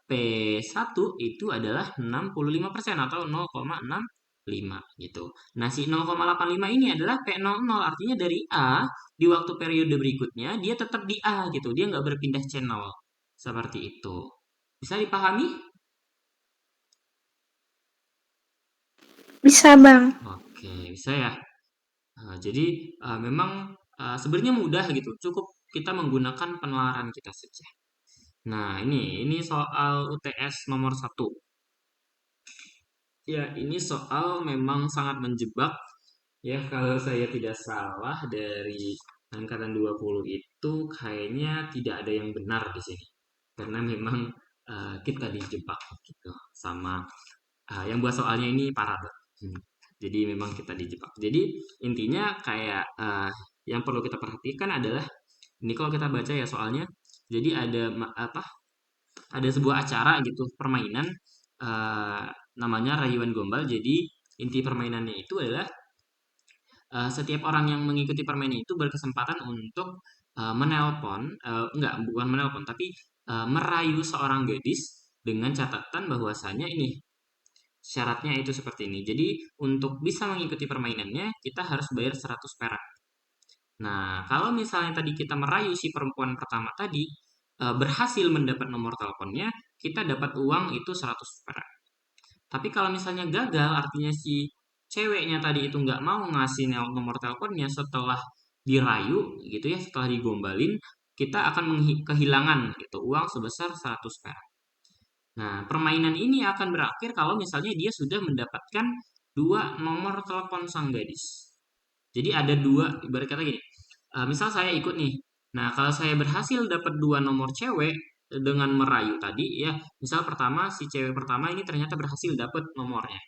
Speaker 1: P1 itu adalah 65% atau 0,65 gitu. Nah, si 0,85 ini adalah P00, artinya dari A di waktu periode berikutnya dia tetap di A gitu. Dia nggak berpindah channel. Seperti itu. Bisa dipahami?
Speaker 2: Bisa Bang.
Speaker 1: Oke, bisa ya. Jadi memang sebenarnya mudah gitu. Cukup kita menggunakan penalaran kita saja. Nah, ini soal UTS nomor 1. Ya, ini soal memang sangat menjebak ya kalau saya tidak salah dari angkatan 20 itu kayaknya tidak ada yang benar di sini. Karena memang kita dijebak gitu sama yang buat soalnya ini parah banget. Jadi memang kita dijebak. Jadi intinya kayak yang perlu kita perhatikan adalah ini kalau kita baca ya soalnya. Jadi ada apa? Ada sebuah acara gitu permainan eh, namanya Rayuan Gombal. Jadi inti permainannya itu adalah setiap orang yang mengikuti permainan itu berkesempatan untuk menelpon, enggak, bukan menelpon, tapi merayu seorang gadis dengan catatan bahwasanya ini syaratnya itu seperti ini. Jadi untuk bisa mengikuti permainannya kita harus bayar 100 perak. Nah, kalau misalnya tadi kita merayu si perempuan pertama tadi berhasil mendapat nomor teleponnya, kita dapat uang itu 100 perak. Tapi kalau misalnya gagal, artinya si ceweknya tadi itu nggak mau ngasih nomor teleponnya setelah dirayu gitu ya, setelah digombalin, kita akan kehilangan gitu uang sebesar 100 perak. Nah, permainan ini akan berakhir kalau misalnya dia sudah mendapatkan dua nomor telepon sang gadis. Jadi ada dua, ibarat kata gini, misal saya ikut nih. Nah, kalau saya berhasil dapat dua nomor cewek dengan merayu tadi ya, misal pertama si cewek pertama ini ternyata berhasil dapat nomornya.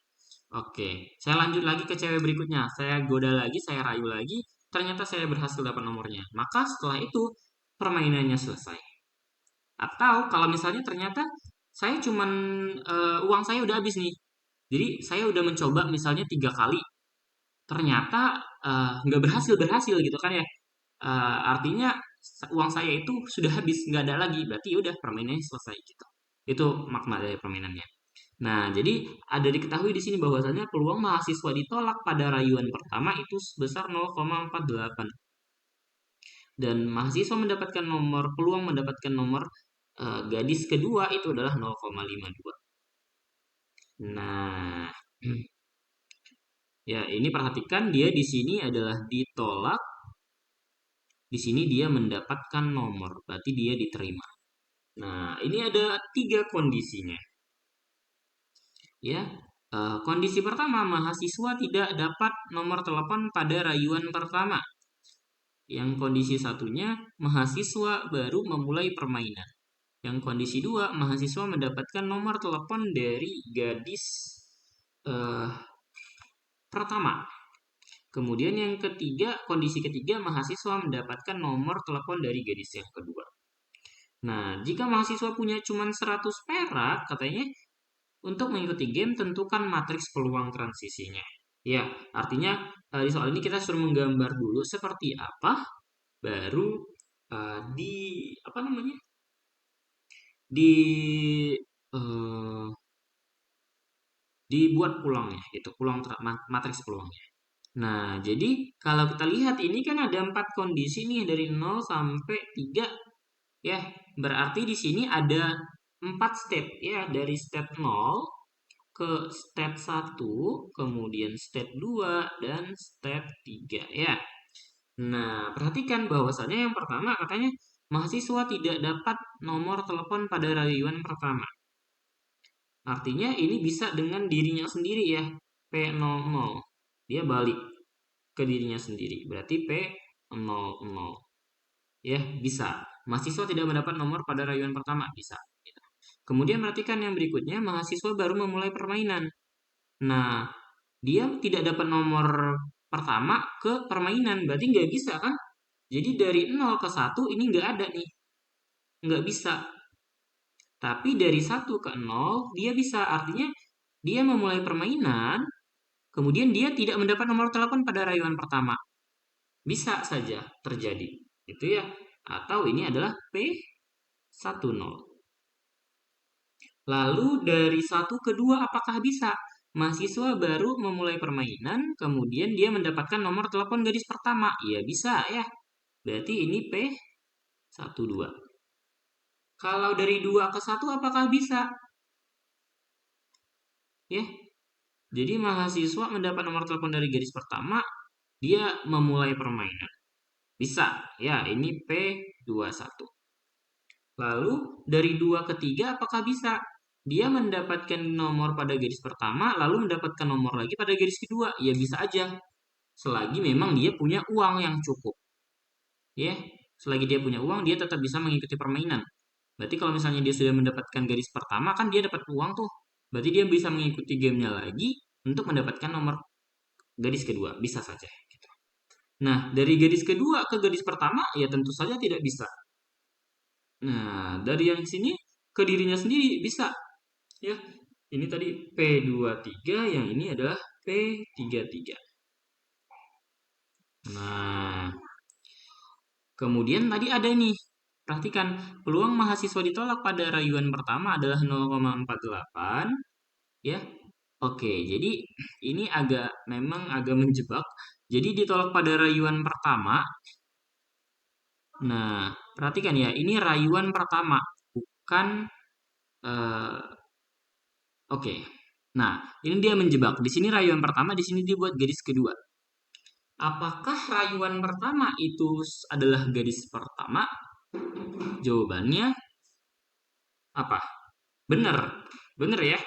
Speaker 1: Oke, saya lanjut lagi ke cewek berikutnya. Saya goda lagi, saya rayu lagi, ternyata saya berhasil dapat nomornya. Maka setelah itu permainannya selesai. Atau kalau misalnya ternyata saya cuman uang saya udah habis nih. Jadi saya udah mencoba misalnya 3 kali, ternyata nggak berhasil berhasil gitu kan ya. Artinya uang saya itu sudah habis, nggak ada lagi. Berarti udah permainannya selesai gitu. Itu makna dari permainannya. Nah, jadi ada diketahui di sini bahwasanya peluang mahasiswa ditolak pada rayuan pertama itu sebesar 0,48 dan mahasiswa mendapatkan peluang mendapatkan nomor gadis kedua itu adalah 0,52. Nah, ya ini perhatikan dia di sini adalah ditolak, di sini dia mendapatkan nomor, berarti dia diterima. Nah, ini ada 3 kondisinya. Ya, kondisi pertama mahasiswa tidak dapat nomor telepon pada rayuan pertama. Yang kondisi satunya mahasiswa baru memulai permainan. Yang kondisi 2 mahasiswa mendapatkan nomor telepon dari gadis eh, pertama. Kemudian yang ketiga, kondisi ketiga mahasiswa mendapatkan nomor telepon dari gadis yang kedua. Nah, jika mahasiswa punya cuma 100 perak, katanya untuk mengikuti game, tentukan matriks peluang transisinya. Ya, artinya di soal ini kita suruh menggambar dulu seperti apa, baru di apa namanya, di eh, dibuat pulangnya, itu matriks peluangnya. Nah, jadi kalau kita lihat ini kan ada 4 kondisi nih dari 0 sampai 3 ya. Berarti di sini ada 4 step ya, dari step 0 ke step 1, kemudian step 2 dan step 3 ya. Nah, perhatikan bahwasannya yang pertama katanya mahasiswa tidak dapat nomor telepon pada rayuan pertama. Artinya ini bisa dengan dirinya sendiri ya. P00. Dia balik ke dirinya sendiri. Berarti P00. Ya, bisa. Mahasiswa tidak mendapat nomor pada rayuan pertama. Bisa. Kemudian perhatikan yang berikutnya, mahasiswa baru memulai permainan. Nah, dia tidak dapat nomor pertama ke permainan. Berarti nggak bisa kan? Jadi dari 0 ke 1 ini nggak ada nih. Nggak bisa. Tapi dari 1 ke 0 dia bisa. Artinya dia memulai permainan, kemudian dia tidak mendapat nomor telepon pada rayuan pertama. Bisa saja terjadi. Itu ya. Atau ini adalah P10. Lalu dari 1 ke 2 apakah bisa? Mahasiswa baru memulai permainan, kemudian dia mendapatkan nomor telepon gadis pertama. Ya bisa ya. Berarti ini P12. Kalau dari 2 ke 1 apakah bisa? Ya. Jadi mahasiswa mendapat nomor telepon dari gadis pertama, dia memulai permainan. Bisa. Ya, ini P21. Lalu dari 2 ke 3 apakah bisa? Dia mendapatkan nomor pada gadis pertama, lalu mendapatkan nomor lagi pada gadis kedua. Ya bisa aja. Selagi memang dia punya uang yang cukup. Ya, selagi dia punya uang, dia tetap bisa mengikuti permainan. Berarti kalau misalnya dia sudah mendapatkan gadis pertama, kan dia dapat uang tuh. Berarti dia bisa mengikuti gamenya lagi untuk mendapatkan nomor gadis kedua. Bisa saja. Gitu. Nah, dari gadis kedua ke gadis pertama, ya tentu saja tidak bisa. Nah, dari yang sini ke dirinya sendiri bisa. Ya, ini tadi P23, yang ini adalah P33. Nah, kemudian tadi ada nih, perhatikan, peluang mahasiswa ditolak pada rayuan pertama adalah 0,48, ya. Oke, jadi ini memang agak menjebak. Jadi ditolak pada rayuan pertama. Nah, perhatikan ya, ini rayuan pertama, bukan eh, oke. Nah, ini dia menjebak. Di sini rayuan pertama, di sini dia buat garis kedua. Apakah rayuan pertama itu adalah garis pertama? Jawabannya apa? Benar. Benar ya.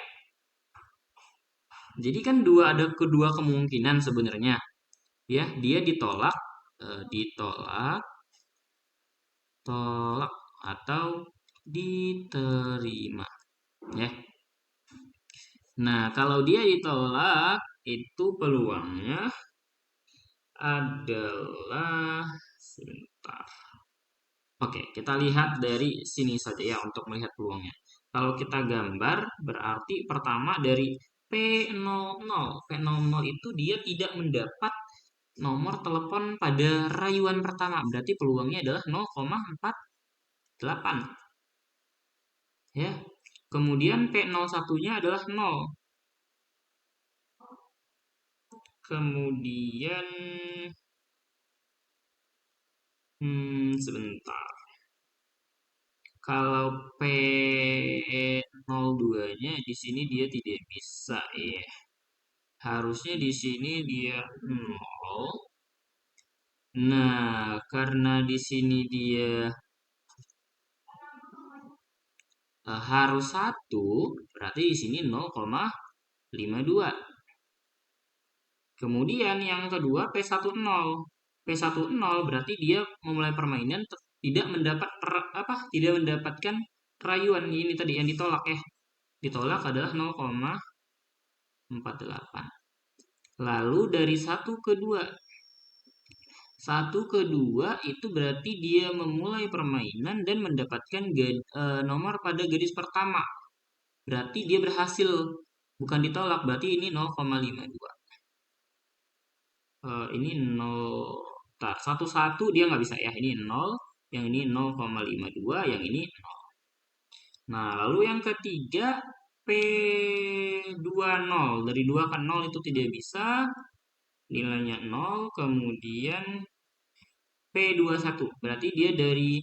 Speaker 1: Jadi kan ada kedua kemungkinan sebenarnya. Ya, dia ditolak, ditolak, tolak atau diterima, ya. Nah, kalau dia ditolak, itu peluangnya adalah sebentar. Oke, kita lihat dari sini saja ya untuk melihat peluangnya. Kalau kita gambar, berarti pertama dari P00. P00 itu dia tidak mendapat nomor telepon pada rayuan pertama. Berarti peluangnya adalah 0,48. Ya. Kemudian P01-nya adalah 0. Kemudian sebentar. Kalau P02-nya di sini dia tidak bisa ya. Harusnya di sini dia 0. Nah, karena di sini dia harus 1, berarti di sini 0,52. Kemudian yang kedua P10. P10 berarti dia memulai permainan tidak mendapatkan rayuan ini tadi yang ditolak ya. Ditolak adalah 0,48. Lalu dari 1 ke 2. 1 ke 2 itu berarti dia memulai permainan dan mendapatkan nomor pada garis pertama. Berarti dia berhasil. Bukan ditolak, berarti ini 0,52. Ini 0. Bentar, 1 dia nggak bisa ya. Ini 0, yang ini 0,52, yang ini 0. Nah, lalu yang ketiga P20. Dari 2 ke 0 itu tidak bisa. Nilainya 0, kemudian P21. Berarti dia dari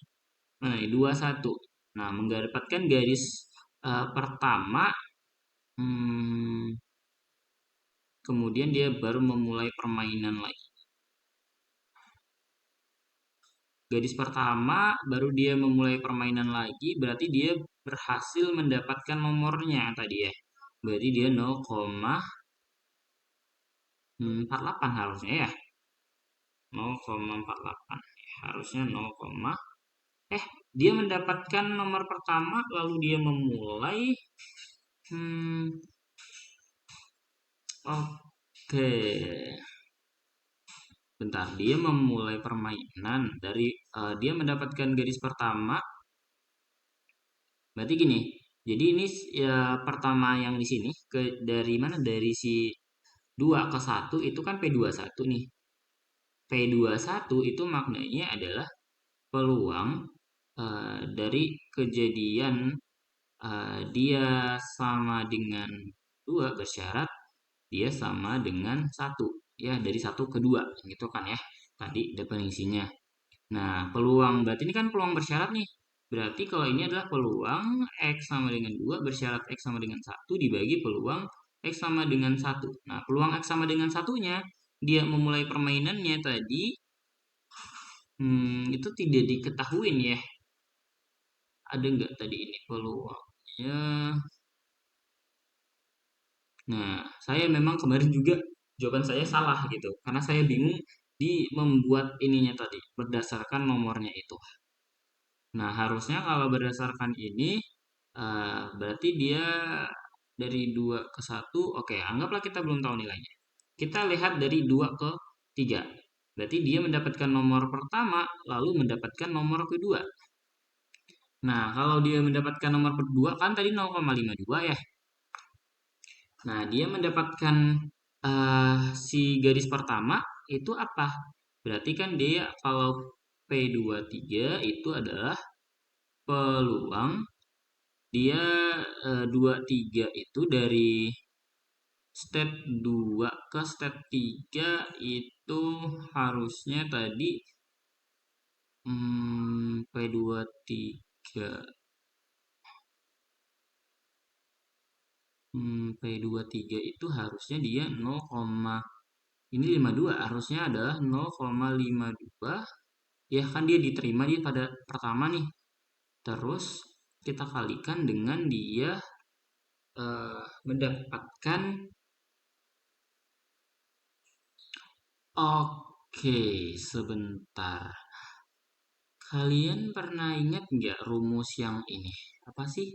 Speaker 1: mana nih? 21. Nah, mendapatkan garis pertama. Kemudian dia baru memulai permainan lagi. Garis pertama, baru dia memulai permainan lagi, berarti dia berhasil mendapatkan nomornya tadi ya. Berarti dia 0,48 harusnya ya. 0,48. Harusnya 0, dia mendapatkan nomor pertama, lalu dia memulai. Oke. Bentar, dia memulai permainan dari dia mendapatkan garis pertama. Berarti gini. Jadi ini ya pertama yang di sini dari mana? Dari si 2 ke 1 itu kan P21 nih. P21 itu maknanya adalah peluang dari kejadian dia sama dengan 2 bersyarat dia sama dengan 1. Ya, dari 1 ke 2 gitu kan ya. Tadi definisinya. Nah, peluang berarti ini kan peluang bersyarat nih. Berarti kalau ini adalah peluang X sama dengan 2 bersyarat X sama dengan 1 dibagi peluang X sama dengan 1. Nah, peluang X sama dengan 1-nya dia memulai permainannya tadi itu tidak diketahui ya. Ada nggak tadi ini peluangnya? Nah, saya memang kemarin juga jawaban saya salah gitu. Karena saya bingung di membuat ininya tadi berdasarkan nomornya itu. Nah, harusnya kalau berdasarkan ini berarti dia dari 2 ke 1. Oke, anggaplah kita belum tahu nilainya. Kita lihat dari 2 ke 3. Berarti dia mendapatkan nomor pertama lalu mendapatkan nomor kedua. Nah, kalau dia mendapatkan nomor kedua kan tadi 0,52 ya. Nah, dia mendapatkan si garis pertama itu apa? Berarti kan dia kalau P23 itu adalah peluang dia 23 itu dari step 2 ke step 3 itu harusnya tadi P23 P23 itu harusnya dia 0, ini 52 harusnya adalah 0,52 ya kan dia diterima dia pada pertama nih. Terus kita kalikan dengan dia mendapatkan oke, sebentar. Kalian pernah ingat nggak rumus yang ini? Apa sih?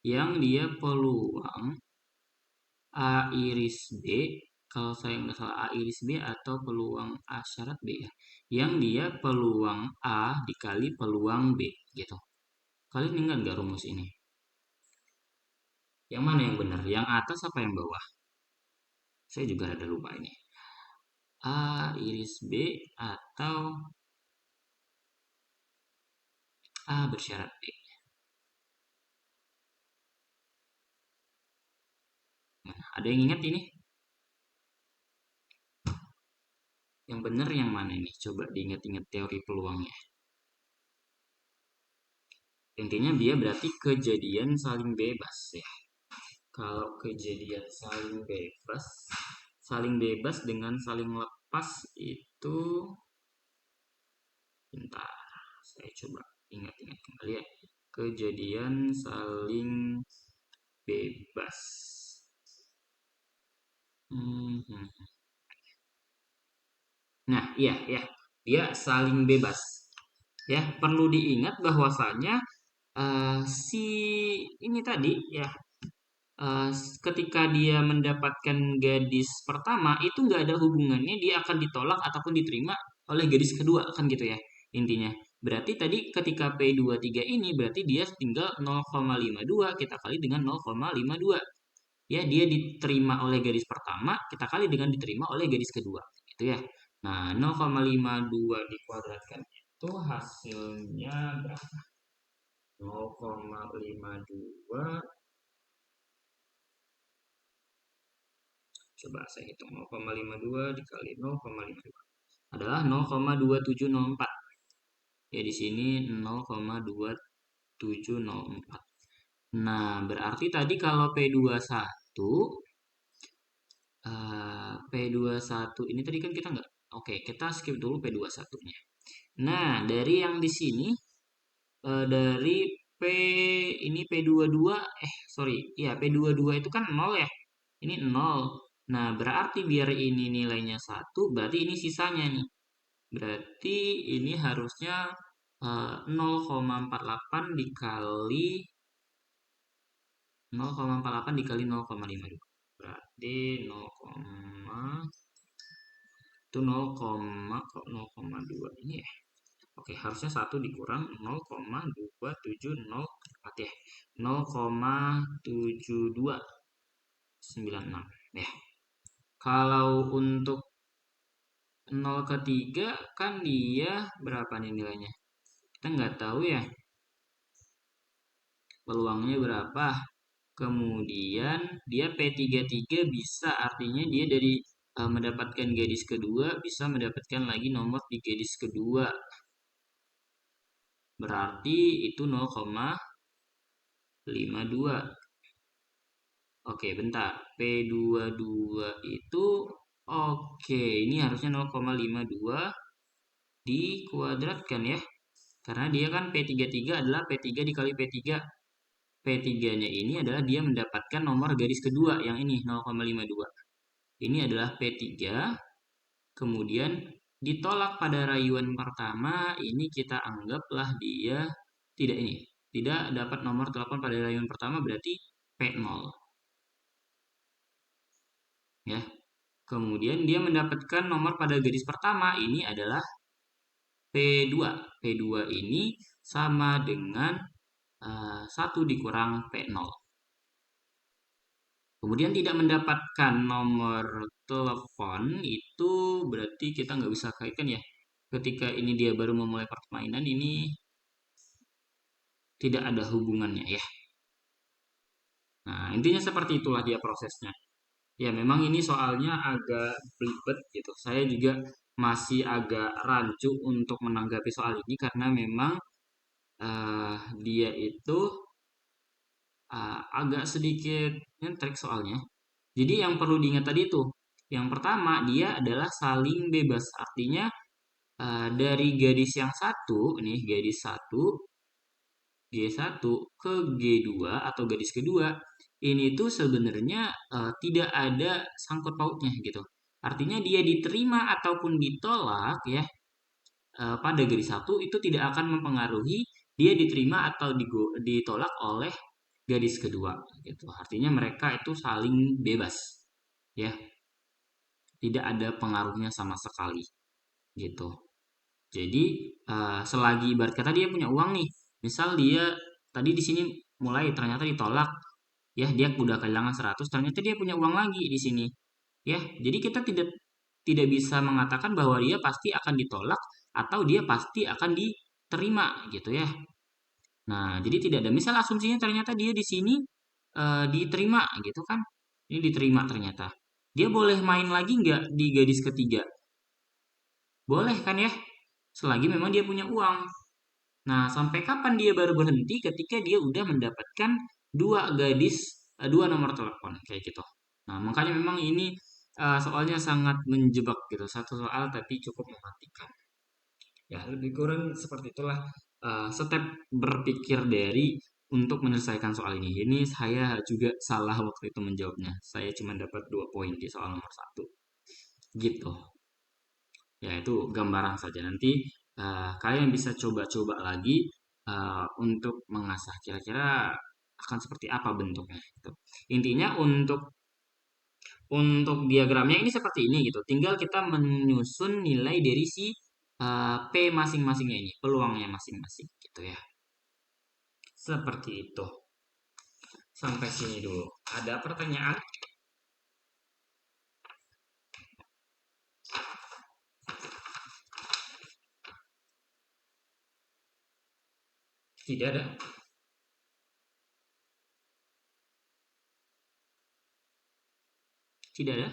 Speaker 1: Yang dia peluang A iris B, kalau saya nggak salah A iris B atau peluang A syarat B ya. Yang dia peluang A dikali peluang B gitu. Kalian ingat nggak rumus ini? Yang mana yang benar? Yang atas apa yang bawah? Saya juga ada lupa ini. A iris B atau A bersyarat B. Nah, ada yang ingat ini? Yang benar yang mana ini? Coba diingat-ingat teori peluangnya. Intinya dia berarti kejadian saling bebas ya. Kalau kejadian saling bebas dengan saling lepas itu, bentar, saya coba ingat-ingat kembali ya. Kejadian saling bebas. Nah, iya, ya, dia saling bebas. Ya, perlu diingat bahwasanya si ini tadi ya eh, ketika dia mendapatkan gadis pertama itu nggak ada hubungannya dia akan ditolak ataupun diterima oleh gadis kedua kan gitu ya intinya. Berarti tadi ketika P23 ini berarti dia tinggal 0,52 kita kali dengan 0,52. Ya, dia diterima oleh gadis pertama kita kali dengan diterima oleh gadis kedua gitu ya. Nah, 0,52 dikuadratkan itu hasilnya berapa? 0,52 coba saya hitung 0,52 dikali 0,52 adalah 0,2704 ya di sini 0,2704. Nah, berarti tadi kalau P21 P21 ini tadi kan kita nggak oke, kita skip dulu P21-nya. Nah, dari yang di sini dari P ini P22 sorry ya P22 itu kan 0 ya ini 0. Nah berarti biar ini nilainya 1 berarti ini sisanya nih berarti ini harusnya 0,48 dikali 0,48 dikali 0,52 berarti 0, itu 0, kok 0,2 ini ya. Oke, harusnya 1 dikurang 0,2704 ya. 0,7296 ya. Kalau untuk 0 ke 3 kan dia berapa nih nilainya? Kita nggak tahu ya. Peluangnya berapa? Kemudian dia P33 bisa artinya dia dari mendapatkan gadis kedua bisa mendapatkan lagi nomor di gadis kedua. Berarti itu 0,52. Oke, bentar. P22 itu oke, ini harusnya 0,52 dikuadratkan ya. Karena dia kan P33 adalah P3 dikali P3. P3-nya ini adalah dia mendapatkan nomor garis kedua yang ini 0,52. Ini adalah P3. Kemudian ditolak pada rayuan pertama, ini kita anggaplah dia tidak ini. Tidak dapat nomor telepon pada rayuan pertama berarti P0. Ya. Kemudian dia mendapatkan nomor pada garis pertama ini adalah P2. P2 ini sama dengan 1 dikurang P0. Kemudian tidak mendapatkan nomor telepon itu berarti kita nggak bisa kaitkan ya. ketika ini dia baru memulai permainan, ini tidak ada hubungannya ya. Nah, intinya seperti itulah dia prosesnya. Ya, memang ini soalnya agak ribet gitu. Saya juga masih agak rancu untuk menanggapi soal ini karena memang dia itu agak sedikit nyentrik soalnya. Jadi yang perlu diingat tadi itu, yang pertama dia adalah saling bebas. Artinya dari gadis yang satu, nih gadis satu G1 ke G2 atau gadis kedua, ini tuh sebenarnya tidak ada sangkut pautnya gitu. Artinya dia diterima ataupun ditolak ya pada gadis satu itu tidak akan mempengaruhi dia diterima atau ditolak oleh gadis kedua gitu. Artinya mereka itu saling bebas ya, tidak ada pengaruhnya sama sekali gitu. Jadi selagi ibarat kata dia punya uang nih, misal dia tadi di sini mulai ternyata ditolak, ya dia udah kehilangan 100, ternyata dia punya uang lagi di sini, ya. Jadi kita tidak tidak bisa mengatakan bahwa dia pasti akan ditolak atau dia pasti akan diterima gitu ya. Nah, jadi tidak ada. Misal asumsinya ternyata dia di sini diterima gitu kan, ini diterima ternyata. Dia boleh main lagi nggak di gadis ketiga? Boleh kan ya? Selagi memang dia punya uang. Nah, sampai kapan dia baru berhenti ketika dia udah mendapatkan dua nomor telepon kayak gitu. Nah, makanya memang ini soalnya sangat menjebak gitu. Satu soal tapi cukup mematikan. Ya, lebih kurang seperti itulah step berpikir dari untuk menyelesaikan soal ini. Ini saya juga salah waktu itu menjawabnya. Saya cuma dapat 2 poin di soal nomor satu. Gitu. Ya, itu gambaran saja. Nanti kalian bisa coba-coba lagi untuk mengasah kira-kira akan seperti apa bentuknya gitu. Intinya untuk diagramnya ini seperti ini gitu. Tinggal kita menyusun nilai dari si P masing-masingnya ini, peluangnya masing-masing gitu ya. Seperti itu. Sampai sini dulu. Ada pertanyaan? Tidak ada. Tidak ada.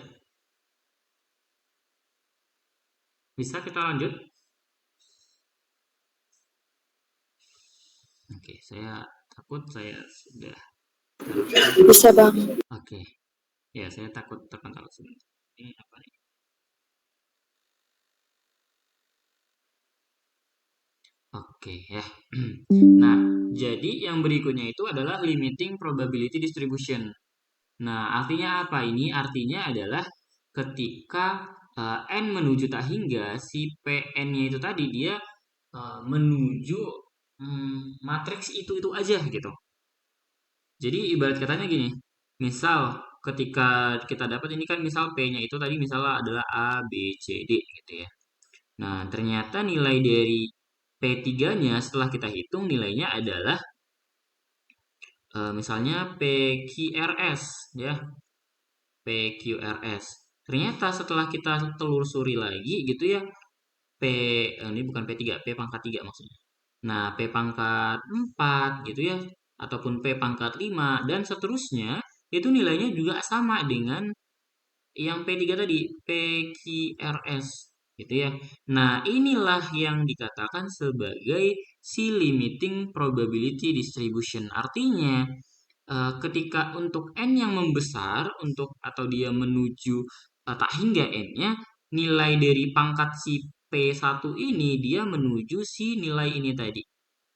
Speaker 1: Bisa kita lanjut? Oke, saya takut saya sudah
Speaker 3: Bisa bang.
Speaker 1: Oke. Ya, saya takut tekan taruh sebentar. Ini apa nih? Oke ya. Nah, jadi yang berikutnya itu adalah limiting probability distribution. Nah, artinya apa ini? Artinya adalah ketika n menuju tak hingga si Pn-nya itu tadi dia menuju matriks itu aja gitu. Jadi ibarat katanya gini, misal ketika kita dapat ini kan misal P-nya itu tadi misalnya adalah A, B, C, D gitu ya. Nah, ternyata nilai dari P3-nya setelah kita hitung nilainya adalah misalnya PQRS ya, PQRS. Ternyata setelah kita telusuri lagi gitu ya, ini bukan P3, P pangkat 3 maksudnya. Nah, P pangkat 4 gitu ya, ataupun P pangkat 5 dan seterusnya, itu nilainya juga sama dengan yang P3 tadi, PQRS gitu ya. Nah, inilah yang dikatakan sebagai si limiting probability distribution. Artinya, ketika untuk n yang membesar untuk atau dia menuju tak hingga n-nya, nilai dari pangkat si P1 ini dia menuju si nilai ini tadi.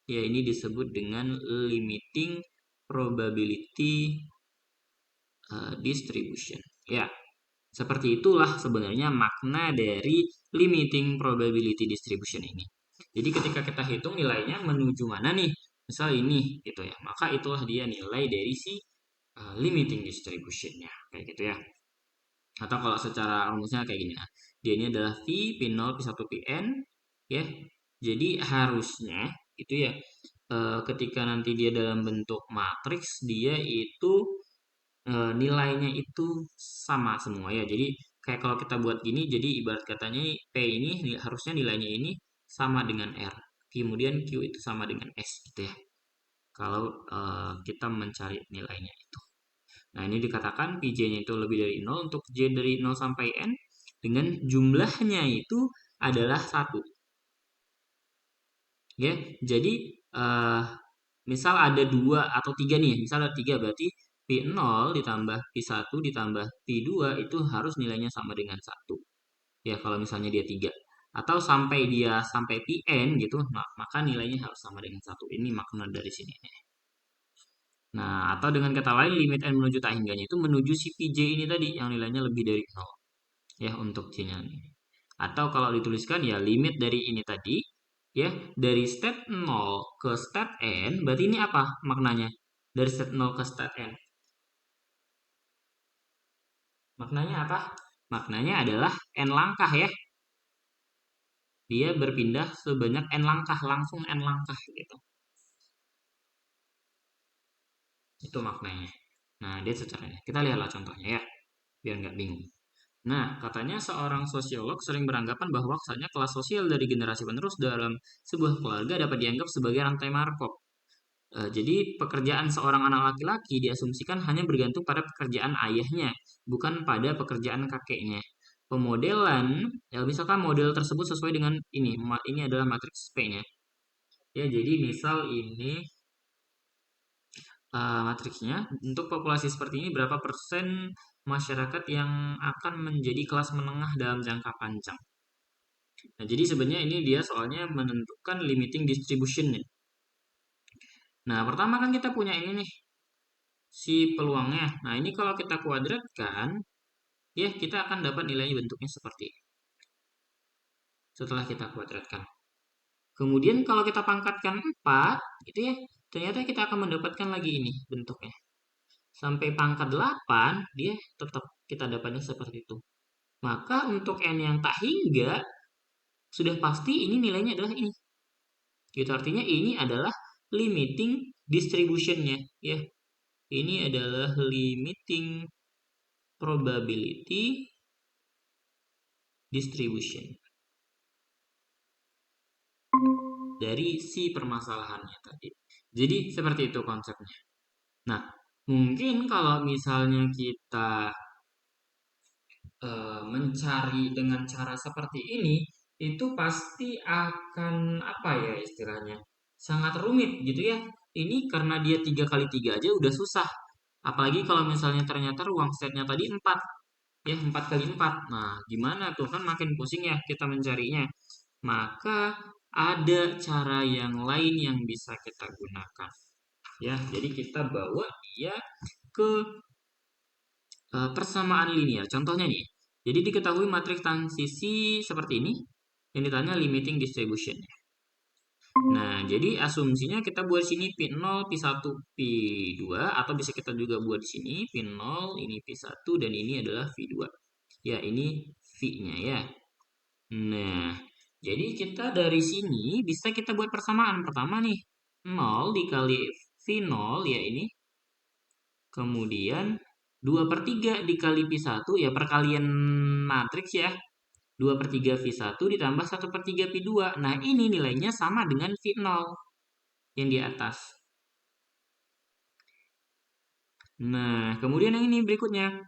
Speaker 1: Ya, ini disebut dengan limiting probability distribution. Ya, seperti itulah sebenarnya makna dari limiting probability distribution ini. Jadi ketika kita hitung nilainya menuju mana nih? Misal ini gitu ya. Maka itulah dia nilai dari si limiting distributionnya. Kayak gitu ya. Atau kalau secara rumusnya kayak gini. Nah, dia ini adalah V, P0, P1, Pn. Ya. Jadi harusnya itu ya. Ketika nanti dia dalam bentuk matriks, dia itu nilainya itu sama semua ya. Jadi kayak kalau kita buat gini, jadi ibarat katanya P ini harusnya nilainya ini sama dengan R. Kemudian Q itu sama dengan S gitu ya. Kalau kita mencari nilainya itu. Nah, ini dikatakan PJ-nya itu lebih dari 0 untuk J dari 0 sampai N dengan jumlahnya itu adalah 1. Ya, jadi misal ada 2 atau 3 nih, misal ada 3 berarti P0 ditambah P1 ditambah P2 itu harus nilainya sama dengan 1. Ya, kalau misalnya dia 3. Atau sampai Pn gitu, maka nilainya harus sama dengan 1. Ini makna dari sini. Nah, atau dengan kata lain limit n menuju tak hingganya itu menuju si Pj ini tadi yang nilainya lebih dari 0. Ya, untuk c-nya ini. Atau kalau dituliskan ya limit dari ini tadi ya dari step 0 ke step n berarti ini apa maknanya? Dari step 0 ke step n. Maknanya apa? Maknanya adalah n langkah ya. Dia berpindah sebanyak n langkah, langsung n langkah gitu. Itu maknanya. Nah, dia secaranya. Kita lihatlah contohnya ya, biar nggak bingung. Nah, katanya seorang sosiolog sering beranggapan bahwa kesannya kelas sosial dari generasi penerus dalam sebuah keluarga dapat dianggap sebagai rantai Markov. Jadi pekerjaan seorang anak laki-laki diasumsikan hanya bergantung pada pekerjaan ayahnya, bukan pada pekerjaan kakeknya. Pemodelan, ya misalkan model tersebut sesuai dengan ini adalah matriks P-nya. Ya, jadi misal ini matriksnya untuk populasi seperti ini berapa persen masyarakat yang akan menjadi kelas menengah dalam jangka panjang. Nah, jadi sebenarnya ini dia soalnya menentukan limiting distribution nih. Nah, pertama kan kita punya ini nih, si peluangnya. Nah, ini kalau kita kuadratkan, ya kita akan dapat nilainya bentuknya seperti ini. Setelah kita kuadratkan. Kemudian kalau kita pangkatkan 4, gitu ya, ternyata kita akan mendapatkan lagi ini bentuknya. Sampai pangkat 8, dia tetap kita dapatnya seperti itu. Maka untuk N yang tak hingga, sudah pasti ini nilainya adalah ini. Gitu artinya ini adalah limiting distribution-nya. Ya. Ini adalah limiting probability distribution. Dari si permasalahannya tadi. Jadi seperti itu konsepnya. Nah, mungkin kalau misalnya kita mencari dengan cara seperti ini, itu pasti akan apa ya istilahnya, sangat rumit gitu ya. Ini karena dia 3 kali 3 aja udah susah. Apalagi kalau misalnya ternyata ruang setnya tadi 4, ya 4 kali 4. Nah, gimana tuh kan makin pusing ya kita mencarinya. Maka ada cara yang lain yang bisa kita gunakan. Ya, jadi kita bawa dia ke persamaan linear. Contohnya nih, jadi diketahui matriks transisi seperti ini, yang ditanya limiting distribution. Nah, jadi asumsinya kita buat sini P0, P1, P2, atau bisa kita juga buat di sini P0, ini P1, dan ini adalah V2. Ya, ini V-nya ya. Nah, jadi kita dari sini bisa kita buat persamaan. Pertama nih, 0 dikali V0, ya ini. Kemudian 2/3 dikali P1 ya perkalian matriks ya. 2/3 V1 ditambah 1/3 P2. Nah, ini nilainya sama dengan V0 yang di atas. Nah, kemudian yang ini berikutnya.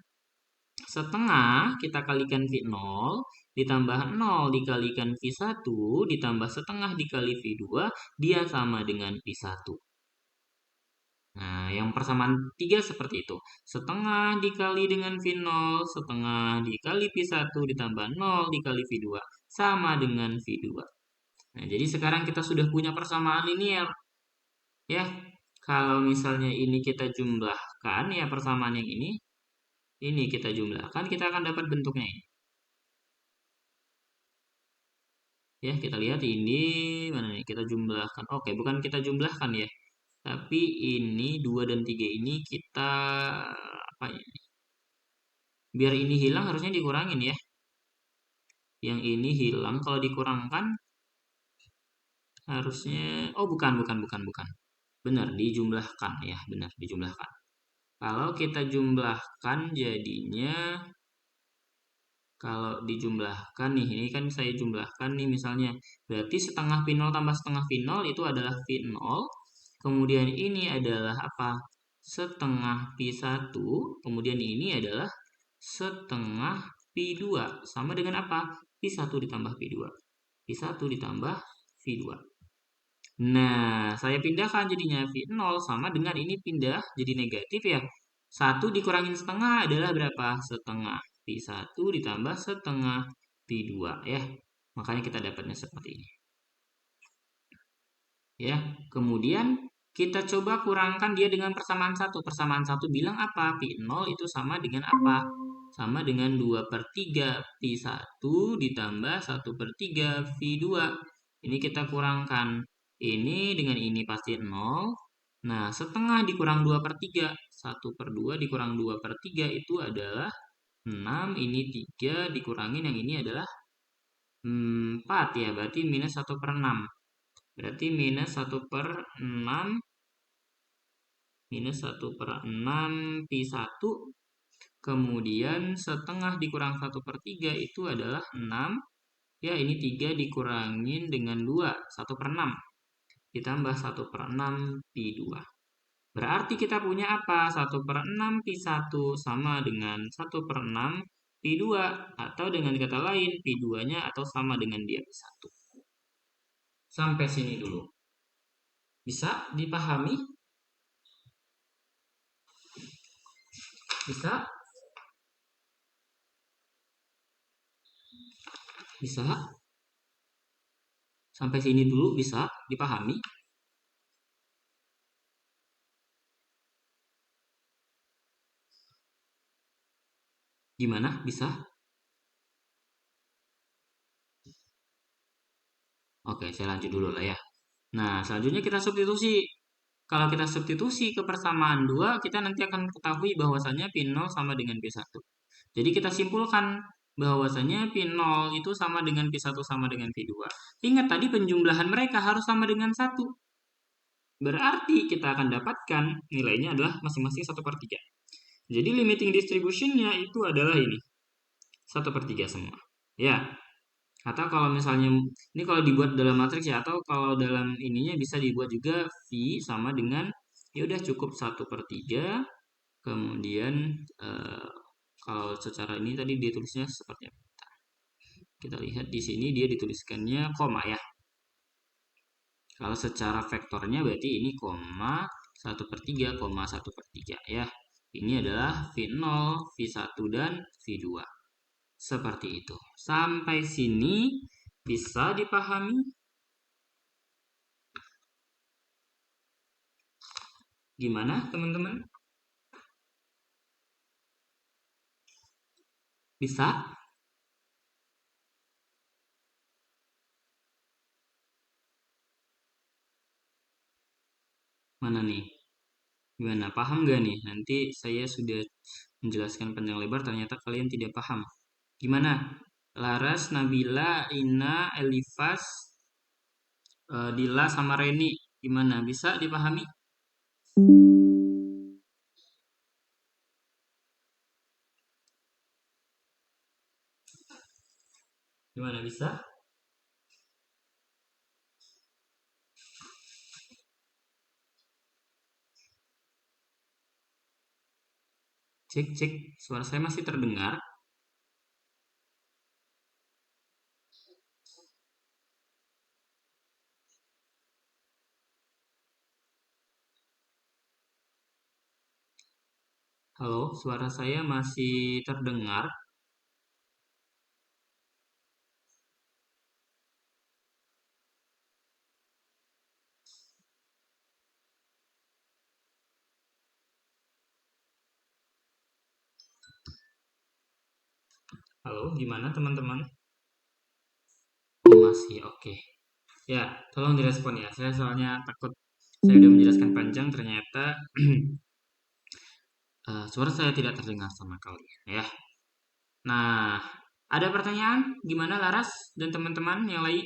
Speaker 1: Setengah kita kalikan V0 ditambah 0 dikalikan V1 ditambah setengah dikali V2 dia sama dengan P1. Nah, yang persamaan 3 seperti itu. Setengah dikali dengan V0, setengah dikali V1 ditambah 0 dikali V2. Sama dengan V2. Nah, jadi sekarang kita sudah punya persamaan linear. Ya, kalau misalnya ini kita jumlahkan, ya persamaan yang ini kita jumlahkan, kita akan dapat bentuknya ini. Ya, kita lihat ini, mana nih, kita jumlahkan. Oke, bukan kita jumlahkan ya. Tapi ini 2 dan 3 ini kita apa ya? Biar ini hilang harusnya dikurangin ya. Yang ini hilang kalau dikurangkan harusnya bukan. Benar dijumlahkan ya, benar dijumlahkan. Kalau kita jumlahkan jadinya Kalau dijumlahkan nih, ini kan saya jumlahkan nih misalnya. Berarti setengah P0 tambah setengah P0 itu adalah P0. Kemudian ini adalah apa? Setengah P1. Kemudian ini adalah setengah P2. Sama dengan apa? P1 ditambah P2. P1 ditambah V2. Nah, saya pindahkan jadinya V0 sama dengan ini pindah jadi negatif ya. 1 dikurangin setengah adalah berapa? Setengah. P1 ditambah setengah P2 ya. Makanya kita dapatnya seperti ini. Ya, kemudian kita coba kurangkan dia dengan persamaan 1. Persamaan 1 bilang apa? P0 itu sama dengan apa? Sama dengan 2/3 P1 ditambah 1/3 V2. Ini kita kurangkan. Ini dengan ini pasti 0. Nah, setengah dikurang 2/3. 1/2 dikurang 2/3 itu adalah 6. Ini 3 dikurangin yang ini adalah 4 ya. Berarti minus 1/6. Berarti minus 1/6. Minus 1/6 P1. Kemudian setengah dikurang 1/3 itu adalah 6. Ya, ini 3 dikurangin dengan 2. 1/6. Ditambah 1/6 P2. Berarti kita punya apa? 1/6 P1 sama dengan 1/6 P2. Atau dengan kata lain, P2-nya atau sama dengan dia P1. Sampai sini dulu. Bisa dipahami? Bisa? Bisa? Sampai sini dulu bisa dipahami? Gimana? Bisa? Oke, saya lanjut dulu lah ya. Nah, selanjutnya kita substitusi. Kalau kita substitusi ke persamaan 2, kita nanti akan ketahui bahwasannya P0 sama dengan P1. Jadi kita simpulkan bahwasannya P0 itu sama dengan P1 sama dengan P2. Ingat tadi penjumlahan mereka harus sama dengan 1. Berarti kita akan dapatkan nilainya adalah masing-masing 1/3. Jadi limiting distribution-nya itu adalah ini. 1/3 semua. Ya, atau kalau misalnya ini kalau dibuat dalam matriks ya, atau kalau dalam ininya bisa dibuat juga V sama dengan ya udah cukup 1/3. Kemudian kalau secara ini tadi ditulisnya seperti apa? Kita lihat di sini dia dituliskannya koma ya. Kalau secara vektornya berarti ini koma 1/3, koma 1/3 ya. Ini adalah V0, V1 dan V2. Seperti itu. Sampai sini bisa dipahami? Gimana teman-teman? Bisa? Mana nih? Gimana? Paham gak nih? Nanti saya sudah menjelaskan panjang lebar, ternyata kalian tidak paham. Gimana? Laras, Nabila, Ina, Elifas, Dila, sama Reni. Gimana? Bisa dipahami? Gimana? Bisa? Cek, cek. Suara saya masih terdengar? Halo, suara saya masih terdengar? Halo, gimana teman-teman? Oh, masih oke. Ya, tolong direspon ya. Saya soalnya takut saya udah menjelaskan panjang, ternyata suara saya tidak terdengar sama kalian ya. Nah, ada pertanyaan? Gimana Laras dan teman-teman yang lain?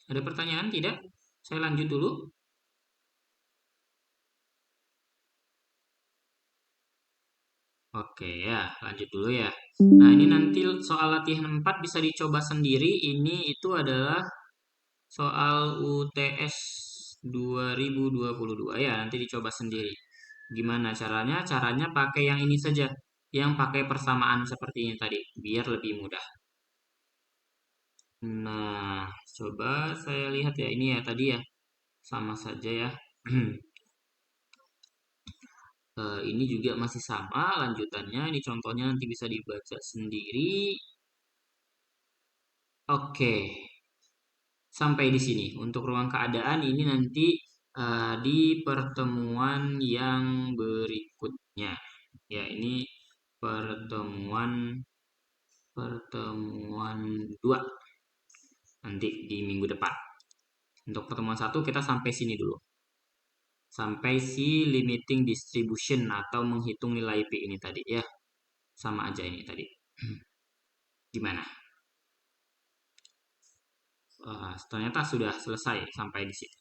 Speaker 1: Ada pertanyaan? Tidak? Saya lanjut dulu. Oke ya, lanjut dulu ya. Nah, ini nanti soal latihan 4 bisa dicoba sendiri. Ini itu adalah soal UTS 2022 ya, nanti dicoba sendiri. Gimana caranya? Caranya pakai yang ini saja, yang pakai persamaan seperti ini tadi, biar lebih mudah. Nah, coba saya lihat ya, ini ya tadi ya, sama saja ya. Ini juga masih sama lanjutannya, ini contohnya nanti bisa dibaca sendiri. Oke, sampai di sini. Untuk ruang keadaan ini nanti di pertemuan yang berikutnya. Ya, ini pertemuan pertemuan 2 nanti di minggu depan. Untuk pertemuan 1 kita sampai sini dulu. Sampai si limiting distribution atau menghitung nilai P ini tadi ya. Sama aja ini tadi. Gimana? Ternyata sudah selesai sampai di situ.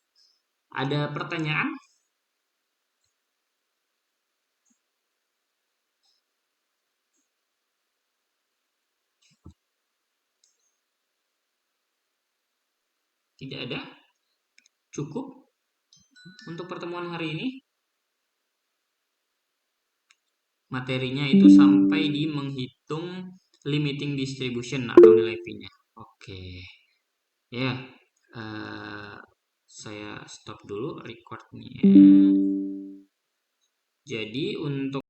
Speaker 1: Ada pertanyaan? Tidak ada? Cukup untuk pertemuan hari ini? Materinya itu sampai di menghitung limiting distribution atau nilai P-nya. Oke. Ya, saya stop dulu recordnya. Jadi untuk